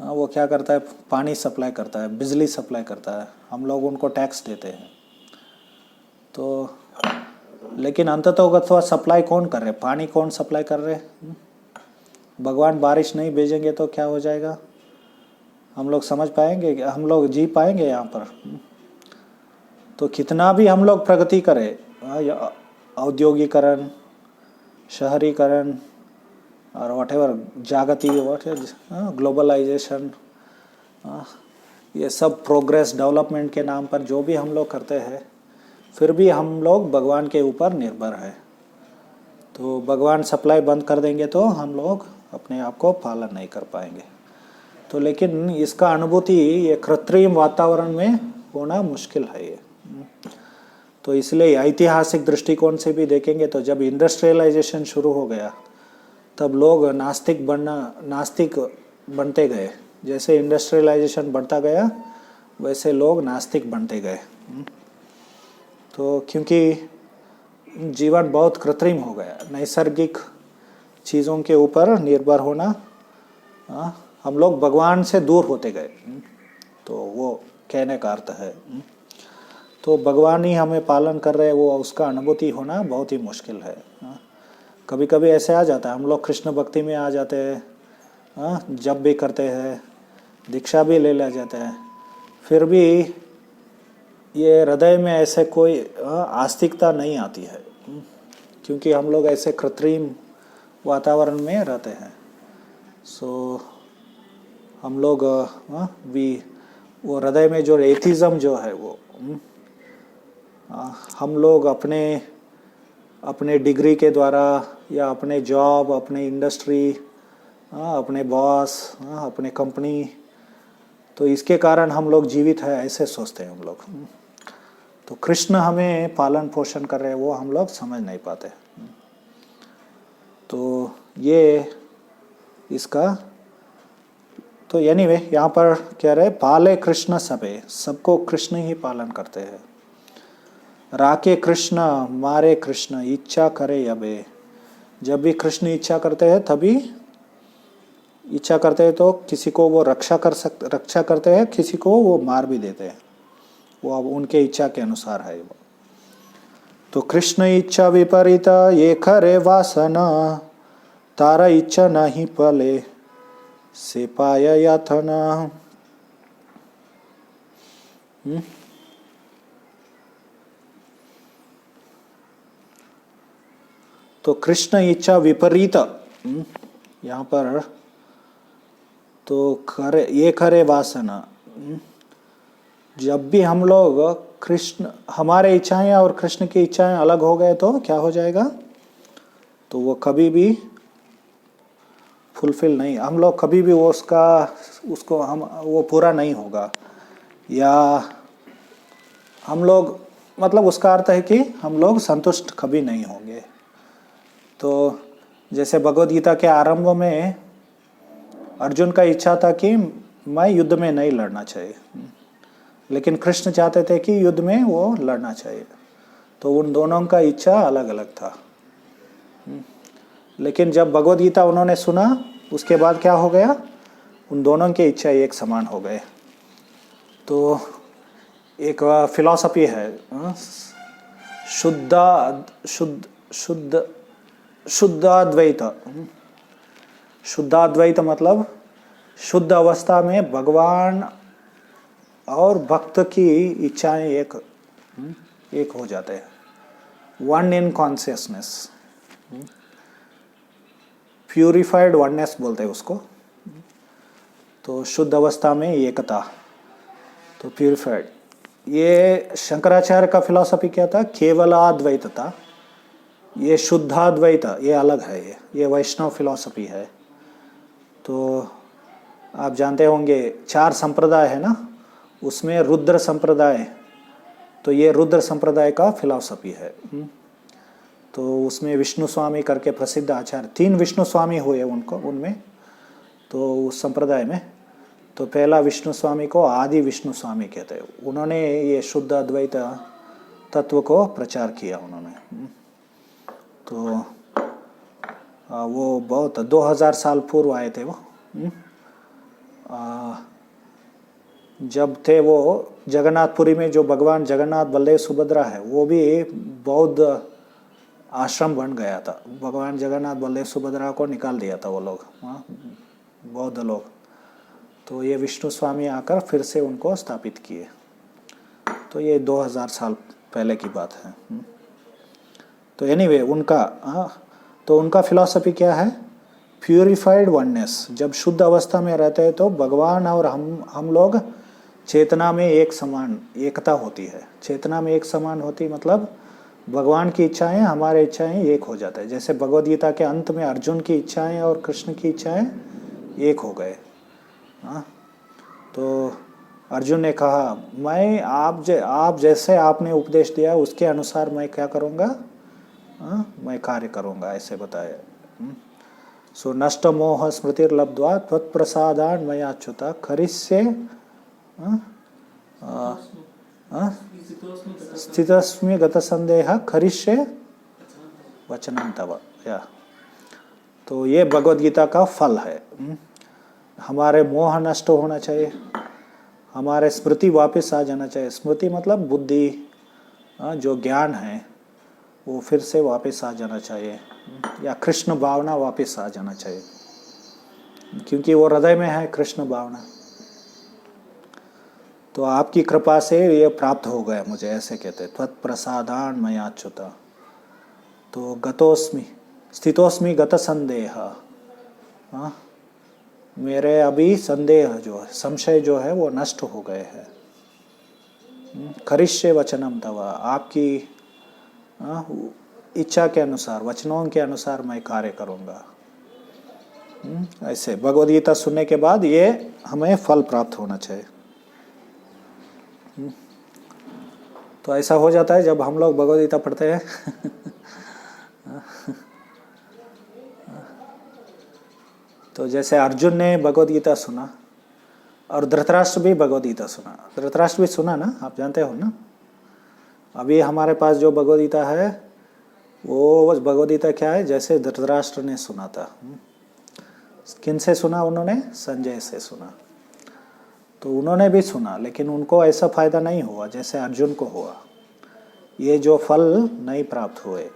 वो क्या करता है? पानी सप्लाई करता है, बिजली सप्लाई करता है, हम लोग उनको टैक्स देते हैं। तो लेकिन अंततः सप्लाई कौन कर रहे? पानी कौन सप्लाई कर रहे? भगवान बारिश नहीं भेजेंगे तो क्या हो जाएगा? हम लोग समझ पाएंगे? हम लोग जी पाएंगे यहाँ पर? तो कितना भी हम लोग प्रगति करें, औद्योगिकरण, शहरीकरण और व्हाटएवर, ग्लोबलाइजेशन, ये सब प्रोग्रेस, डेवलपमेंट के नाम पर जो भी हम लोग करते हैं, फिर भी हम लोग भगवान के ऊपर निर्भर है। तो भगवान सप्लाई बंद कर देंगे तो हम लोग अपने आप को पालन नहीं कर पाएंगे। तो लेकिन इसका अनुभूति ये कृत्रिम वातावरण में होना मुश्किल है ये। तो इसलिए ऐतिहासिक दृष्टिकोण से भी देखेंगे तो जब इंडस्ट्रियलाइजेशन शुरू हो गया, तब लोग नास्तिक बनते गए। जैसे इंडस्ट्रियलाइजेशन बढ़ता गया, वैसे लोग नास्तिक बनते गए। तो क्योंकि जीवन बहुत कृत्रिम हो गया, नैसर्गिक चीज़ों के ऊपर निर्भर होना, हम लोग भगवान से दूर होते गए। तो वो कहने का अर्थ है। तो भगवान ही हमें पालन कर रहे हैं, वो उसका अनुभूति होना बहुत ही मुश्किल है। कभी कभी ऐसे आ जाता है, हम लोग कृष्ण भक्ति में आ जाते हैं, जप भी करते हैं, दीक्षा भी ले जाते हैं, फिर भी ये हृदय में ऐसे कोई आस्तिकता नहीं आती है, क्योंकि हम लोग ऐसे कृत्रिम वातावरण में रहते हैं। सो हम लोग वो हृदय में जो एथिज्म जो है वो, हम लोग अपने डिग्री के द्वारा या अपने जॉब, अपने इंडस्ट्री, अपने बॉस, अपने कंपनी, तो इसके कारण हम लोग जीवित है, ऐसे सोचते हैं हम लोग। तो कृष्ण हमें पालन पोषण कर रहे हैं, वो हम लोग समझ नहीं पाते। तो ये इसका तो एनीवे यहाँ पर कह रहे पाले कृष्ण सबे, सबको कृष्ण ही पालन करते हैं। राके कृष्ण मारे कृष्ण, इच्छा करे अबे, जब भी कृष्ण इच्छा करते हैं तभी इच्छा करते हैं, तो किसी को वो रक्षा करते हैं, किसी को वो मार भी देते हैं, वो अब उनके इच्छा के अनुसार है वो। तो कृष्ण इच्छा विपरीत ये खरे वासना, तारा इच्छा नहीं पले से पाय यातना। तो कृष्ण इच्छा विपरीत यहाँ पर तो खरे ये खरे वासना, जब भी हम लोग कृष्ण हमारे इच्छाएं और कृष्ण की इच्छाएं अलग हो गए तो क्या हो जाएगा, तो वो कभी भी फुलफिल नहीं, हम लोग कभी भी वो उसको हम वो पूरा नहीं होगा, या हम लोग मतलब उसका अर्थ है कि हम लोग संतुष्ट कभी नहीं होंगे। तो जैसे भगवद गीता के आरंभ में अर्जुन का इच्छा था कि मैं युद्ध में नहीं लड़ना चाहिए, लेकिन कृष्ण चाहते थे कि युद्ध में वो लड़ना चाहिए, तो उन दोनों का इच्छा अलग अलग था। लेकिन जब भगवद गीता उन्होंने सुना उसके बाद क्या हो गया, उन दोनों की इच्छा एक समान हो गए। तो एक फिलॉसफी है शुद्धाद्वैत। शुद्धाद्वैत मतलब शुद्ध अवस्था में भगवान और भक्त की इच्छाएं एक हो जाते हैं, one in consciousness, purified oneness बोलते हैं उसको। तो शुद्ध अवस्था में एकता, तो प्यूरिफाइड। ये शंकराचार्य का फिलॉसफी क्या था, केवलाद्वैत था। ये शुद्धाद्वैत ये अलग है, ये वैष्णव फिलॉसफी है। तो आप जानते होंगे 4 संप्रदाय है ना, उसमें रुद्र संप्रदाय, तो ये रुद्र संप्रदाय का फिलॉसफी है। तो उसमें विष्णु स्वामी करके प्रसिद्ध आचार्य, 3 विष्णु स्वामी हुए उनमें, तो उस संप्रदाय में तो पहला विष्णु स्वामी को आदि विष्णु स्वामी कहते हैं। उन्होंने ये शुद्ध अद्वैत तत्व को प्रचार किया उन्होंने। तो वो बहुत 2000 साल पूर्व आए थे वो। जब थे वो जगन्नाथपुरी में, जो भगवान जगन्नाथ बलदेव सुभद्रा है, वो भी बौद्ध आश्रम बन गया था। भगवान जगन्नाथ बलदेव सुभद्रा को निकाल दिया था वो लोग, बौद्ध लोग। तो ये विष्णु स्वामी आकर फिर से उनको स्थापित किए। तो ये 2000 साल पहले की बात है। तो एनीवे उनका फिलॉसफी क्या है, प्यूरिफाइड वननेस। जब शुद्ध अवस्था में रहते हैं तो भगवान और हम लोग चेतना में एक समान एकता होती है। चेतना में एक समान होती मतलब भगवान की इच्छाएं हमारे इच्छाएं एक हो जाते हैं। जैसे भगवद गीता के अंत में अर्जुन की इच्छाएं और कृष्ण की इच्छाएं एक हो गए। तो अर्जुन ने कहा, मैं आप जैसे आपने उपदेश दिया उसके अनुसार मैं क्या करूँगा, मैं कार्य करूँगा, ऐसे बताया। सो नष्ट मोह स्मृतिर्लब्ध्वा त्वत्प्रसादान् मयाच्युत खरिष्ये स्थितस्मि गत संदेह खरिष्ये वचनं तव। या तो ये भगवद गीता का फल है। हमारे मोह नष्ट होना चाहिए, हमारे स्मृति वापस आ जाना चाहिए। स्मृति मतलब बुद्धि, जो ज्ञान है वो फिर से वापस आ जाना चाहिए, या कृष्ण भावना वापस आ जाना चाहिए, क्योंकि वो हृदय में है कृष्ण भावना। तो आपकी कृपा से ये प्राप्त हो गया मुझे, ऐसे कहते, त्वत्प्रसादान् मयाच्युत। तो गतोस्मि स्थितोस्मि गत संदेह, मेरे अभी संदेह जो है, संशय जो है वो नष्ट हो गए हैं। करिष्ये वचनम तव, आपकी इच्छा के अनुसार, वचनों के अनुसार मैं कार्य करूँगा। ऐसे भगवद गीता सुनने के बाद ये हमें फल प्राप्त होना चाहिए। तो ऐसा हो जाता है जब हम लोग भगवद गीता पढ़ते हैं तो जैसे अर्जुन ने भगवद गीता सुना और धृतराष्ट्र भी भगवद गीता सुना। धृतराष्ट्र भी सुना ना, आप जानते हो ना। अभी हमारे पास जो भगवद गीता है वो भगवद गीता क्या है, जैसे धृतराष्ट्र ने सुना था। किन से सुना उन्होंने? संजय से सुना। तो उन्होंने भी सुना, लेकिन उनको ऐसा फायदा नहीं हुआ जैसे अर्जुन को हुआ, ये जो फल नहीं प्राप्त हुए।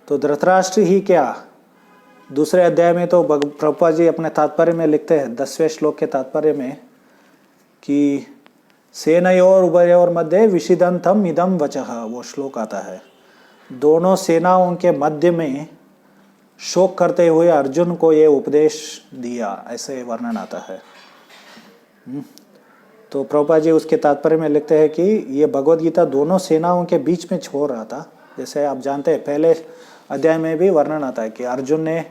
तो धृतराष्ट्र ही क्या, दूसरे अध्याय में तो प्रभुपाद जी अपने तात्पर्य में लिखते हैं 10वें श्लोक के तात्पर्य में कि सेनयोर उभयोर मध्य विषिदंतम इदम वचः, वो श्लोक आता है, दोनों सेनाओं के मध्य में शोक करते हुए अर्जुन को ये उपदेश दिया, ऐसे वर्णन आता है। तो प्रभुपाद जी उसके तात्पर्य में लिखते हैं कि ये भगवद गीता दोनों सेनाओं के बीच में छोड़ रहा था। जैसे आप जानते हैं पहले अध्याय में भी वर्णन आता है कि अर्जुन ने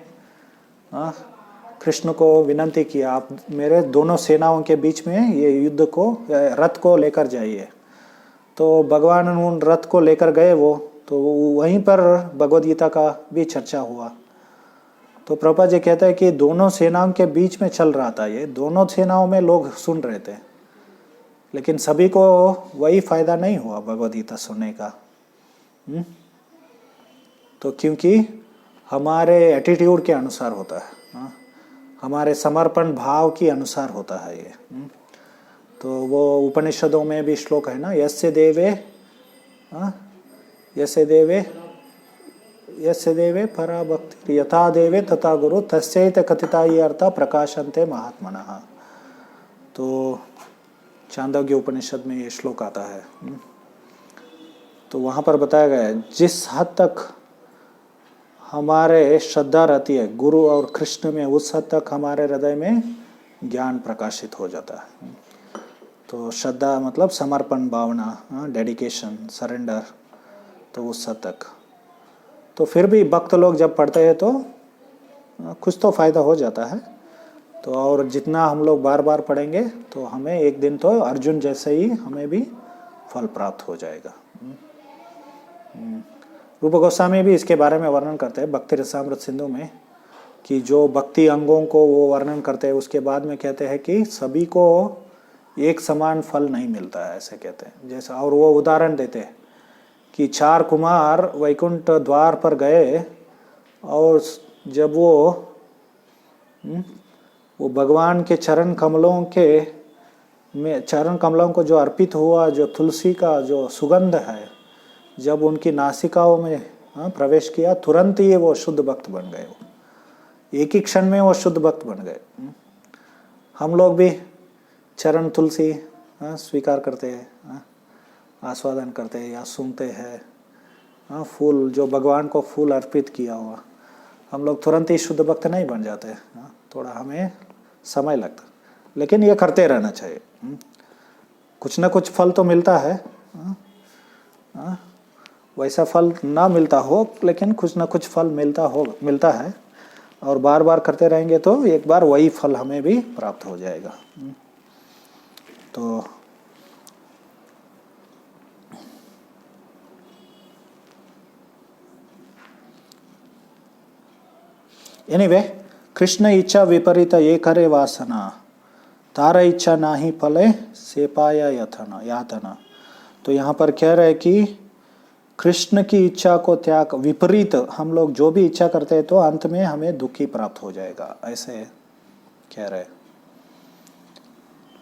कृष्ण को विनंती किया, आप मेरे दोनों सेनाओं के बीच में ये युद्ध को, रथ को लेकर जाइए। तो भगवान उन रथ को लेकर गए वो, तो वहीं पर भगवद गीता का भी चर्चा हुआ। तो प्रभुपाद जी कहते हैं कि दोनों सेनाओं के बीच में चल रहा था, ये दोनों सेनाओं में लोग सुन रहे थे, लेकिन सभी को वही फायदा नहीं हुआ भगवद गीता सुनने का। तो क्योंकि हमारे एटीट्यूड के अनुसार होता है, हमारे समर्पण भाव के अनुसार होता है ये। तो वो उपनिषदों में भी श्लोक है ना, यस्य देवे पराभक्ति यथा देवे तथा गुरु तस्यैत कथिता ये अर्थ प्रकाशन्ते महात्मनः। तो चांदोग्य उपनिषद में ये श्लोक आता है। तो वहाँ पर बताया गया है जिस हद तक हमारे श्रद्धा रहती है गुरु और कृष्ण में, उस हद तक हमारे हृदय में ज्ञान प्रकाशित हो जाता है। तो श्रद्धा मतलब समर्पण भावना, डेडिकेशन, सरेंडर, तो उस हद तक। तो फिर भी भक्त लोग जब पढ़ते हैं तो कुछ तो फायदा हो जाता है। तो और जितना हम लोग बार बार पढ़ेंगे तो हमें एक दिन तो अर्जुन जैसे ही हमें भी फल प्राप्त हो जाएगा। रूप गोस्वामी भी इसके बारे में वर्णन करते हैं भक्ति रसामृत सिंधु में, कि जो भक्ति अंगों को वो वर्णन करते हैं, उसके बाद में कहते हैं कि सभी को एक समान फल नहीं मिलता है, ऐसे कहते हैं। जैसे और वो उदाहरण देते हैं कि 4 कुमार वैकुंठ द्वार पर गए और जब वो भगवान के चरण कमलों को जो अर्पित हुआ, जो तुलसी का जो सुगंध है, जब उनकी नासिकाओं में प्रवेश किया, तुरंत ही वो शुद्ध भक्त बन गए। एक ही क्षण में वो शुद्ध भक्त बन गए। हम लोग भी चरण तुलसी स्वीकार करते हैं, आस्वादन करते हैं या सुनते हैं, फूल जो भगवान को फूल अर्पित किया हुआ, हम लोग तुरंत ही शुद्ध भक्त नहीं बन जाते, थोड़ा हमें समय लगता, लेकिन ये करते रहना चाहिए। कुछ ना कुछ फल तो मिलता है, वैसा फल ना मिलता हो लेकिन कुछ ना कुछ फल मिलता है, और बार बार करते रहेंगे तो एक बार वही फल हमें भी प्राप्त हो जाएगा। तो एनीवे, कृष्ण इच्छा विपरीत ये करे वासना, तारा इच्छा नाही फले से पाया यातना। तो यहाँ पर कह रहे कि कृष्ण की इच्छा को त्याग, विपरीत हम लोग जो भी इच्छा करते हैं तो अंत में हमें दुखी प्राप्त हो जाएगा, ऐसे कह रहे।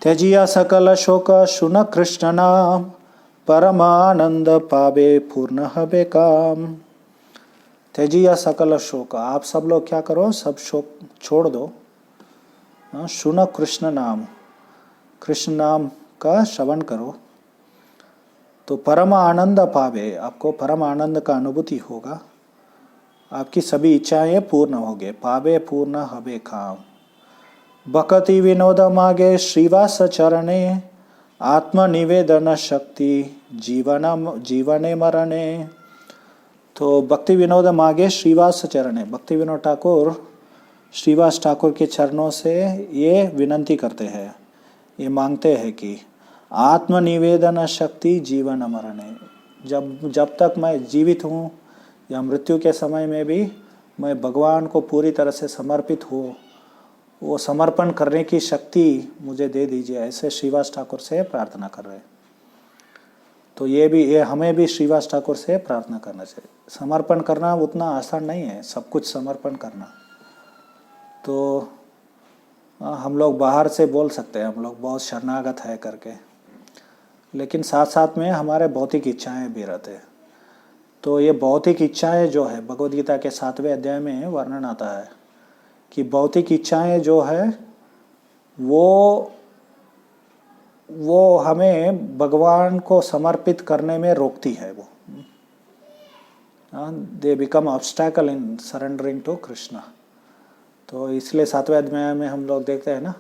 त्यजिया सकल शोक शुन कृष्ण नाम, परमानंद पावे पूर्ण हबे काम। त्यजिया सकल शोक, आप सब लोग क्या करो, सब शोक छोड़ दो। शुन कृष्ण नाम, कृष्ण नाम का श्रवण करो, तो परम आनंद पावे, आपको परम आनंद का अनुभूति होगा, आपकी सभी इच्छाएं पूर्ण होंगे। पावे पूर्ण हबे काम। भक्ति विनोद मागे श्रीवास चरणे, आत्मनिवेदन शक्ति जीवने मरणे। तो भक्ति विनोद मागे श्रीवास चरणे, भक्ति विनोद ठाकुर श्रीवास ठाकुर के चरणों से ये विनंती करते हैं, ये मांगते हैं कि आत्मनिवेदन शक्ति जीवन मरणे, जब तक मैं जीवित हूँ या मृत्यु के समय में भी मैं भगवान को पूरी तरह से समर्पित हूँ, वो समर्पण करने की शक्ति मुझे दे दीजिए, ऐसे श्रीवास ठाकुर से प्रार्थना कर रहे हैं। तो ये हमें भी श्रीवास ठाकुर से प्रार्थना करना चाहिए। समर्पण करना उतना आसान नहीं है, सब कुछ समर्पण करना। तो हम लोग बाहर से बोल सकते हैं हम लोग बहुत शरणागत है करके, लेकिन साथ साथ में हमारे भौतिक इच्छाएं भी रहते हैं। तो ये भौतिक इच्छाएं जो है, भगवद गीता के 7वें अध्याय में वर्णन आता है कि भौतिक इच्छाएं जो है वो हमें भगवान को समर्पित करने में रोकती है। वो they become obstacle in surrendering to Krishna. तो इसलिए 7वें अध्याय में हम लोग देखते हैं ना,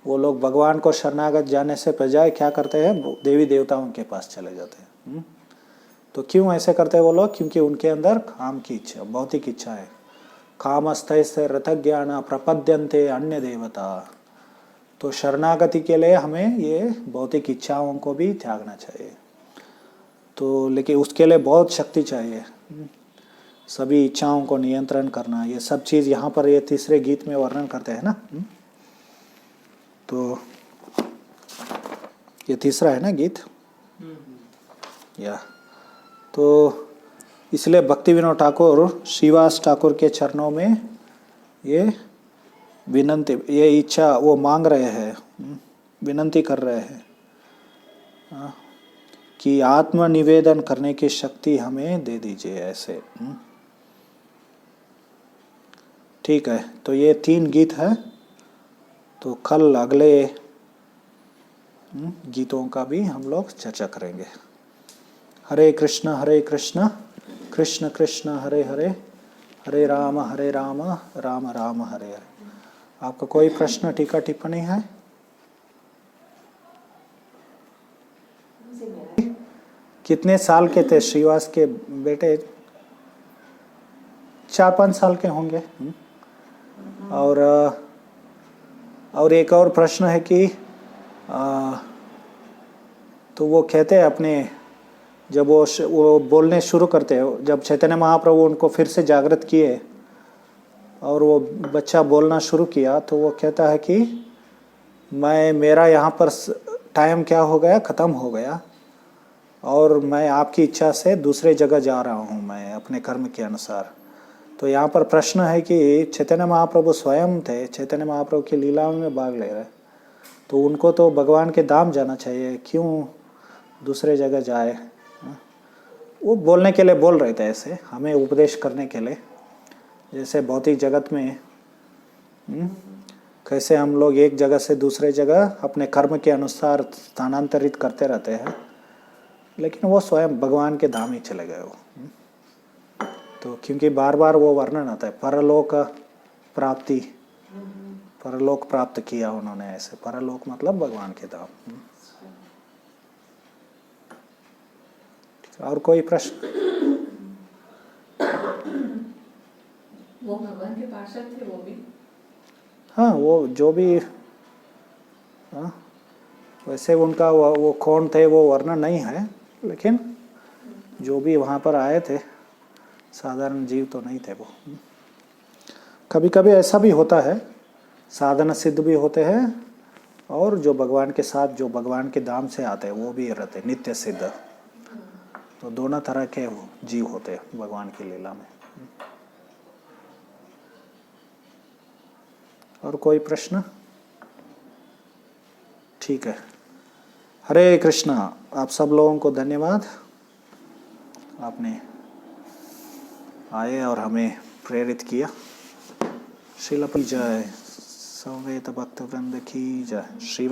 वो लोग भगवान को शरणागत जाने से बजाय क्या करते हैं, देवी देवताओं के पास चले जाते हैं। तो क्यों ऐसे करते हैं वो लोग? क्योंकि उनके अंदर काम की इच्छा, भौतिक इच्छा है। कामस्ते से रथज्ञान प्रपद्यन्ते अन्य देवता। तो शरणागति के लिए हमें ये भौतिक इच्छाओं को भी त्यागना चाहिए। तो लेकिन उसके लिए बहुत शक्ति चाहिए, सभी इच्छाओं को नियंत्रण करना, ये सब चीज़ यहाँ पर ये तीसरे गीत में वर्णन करते हैं ना। तो ये तीसरा है ना गीत या। तो इसलिए भक्ति विनोद ठाकुर श्रीवास ठाकुर के चरणों में ये विनंती, ये इच्छा वो मांग रहे हैं, विनंती कर रहे हैं कि आत्मनिवेदन करने की शक्ति हमें दे दीजिए ऐसे। ठीक है, तो ये 3 गीत है। तो कल अगले गीतों का भी हम लोग चर्चा करेंगे। हरे कृष्ण कृष्ण कृष्ण हरे हरे, हरे राम राम राम हरे हरे। आपका कोई प्रश्न टीका टिप्पणी है? कितने साल के थे श्रीवास के बेटे? 4-5 साल के होंगे। और एक और प्रश्न है कि तो वो कहते हैं अपने, जब वो बोलने शुरू करते हैं, जब चैतन्य महाप्रभु उनको फिर से जागृत किए और वो बच्चा बोलना शुरू किया, तो वो कहता है कि मेरा यहाँ पर टाइम क्या हो गया, ख़त्म हो गया और मैं आपकी इच्छा से दूसरे जगह जा रहा हूँ, मैं अपने कर्म के अनुसार। तो यहाँ पर प्रश्न है कि चैतन्य महाप्रभु स्वयं थे, चैतन्य महाप्रभु की लीलाओं में भाग ले रहे, तो उनको तो भगवान के धाम जाना चाहिए, क्यों दूसरे जगह जाए? वो बोलने के लिए बोल रहे थे ऐसे, हमें उपदेश करने के लिए। जैसे भौतिक जगत में कैसे हम लोग एक जगह से दूसरे जगह अपने कर्म के अनुसार स्थानांतरित करते रहते हैं, लेकिन वो स्वयं भगवान के धाम ही चले गए वो। तो क्योंकि बार बार वो वर्णन आता है परलोक प्राप्ति, परलोक प्राप्त किया उन्होंने ऐसे। परलोक मतलब भगवान के धाम। और कोई प्रश्न? वो भगवान के पार्षद थे वो भी? हाँ, वो जो भी, हाँ वैसे उनका वो कौन थे वो वर्णन नहीं है, लेकिन जो भी वहाँ पर आए थे साधारण जीव तो नहीं थे वो। कभी कभी ऐसा भी होता है, साधन सिद्ध भी होते हैं और जो भगवान के साथ, जो भगवान के धाम से आते हैं वो भी रहते नित्य सिद्ध। तो दोनों तरह के वो जीव होते हैं भगवान की लीला में। और कोई प्रश्न? ठीक है, हरे कृष्णा। आप सब लोगों को धन्यवाद, आपने आए और हमें प्रेरित किया। श्रील जय, समवेत भक्त वृंद की जय। श्री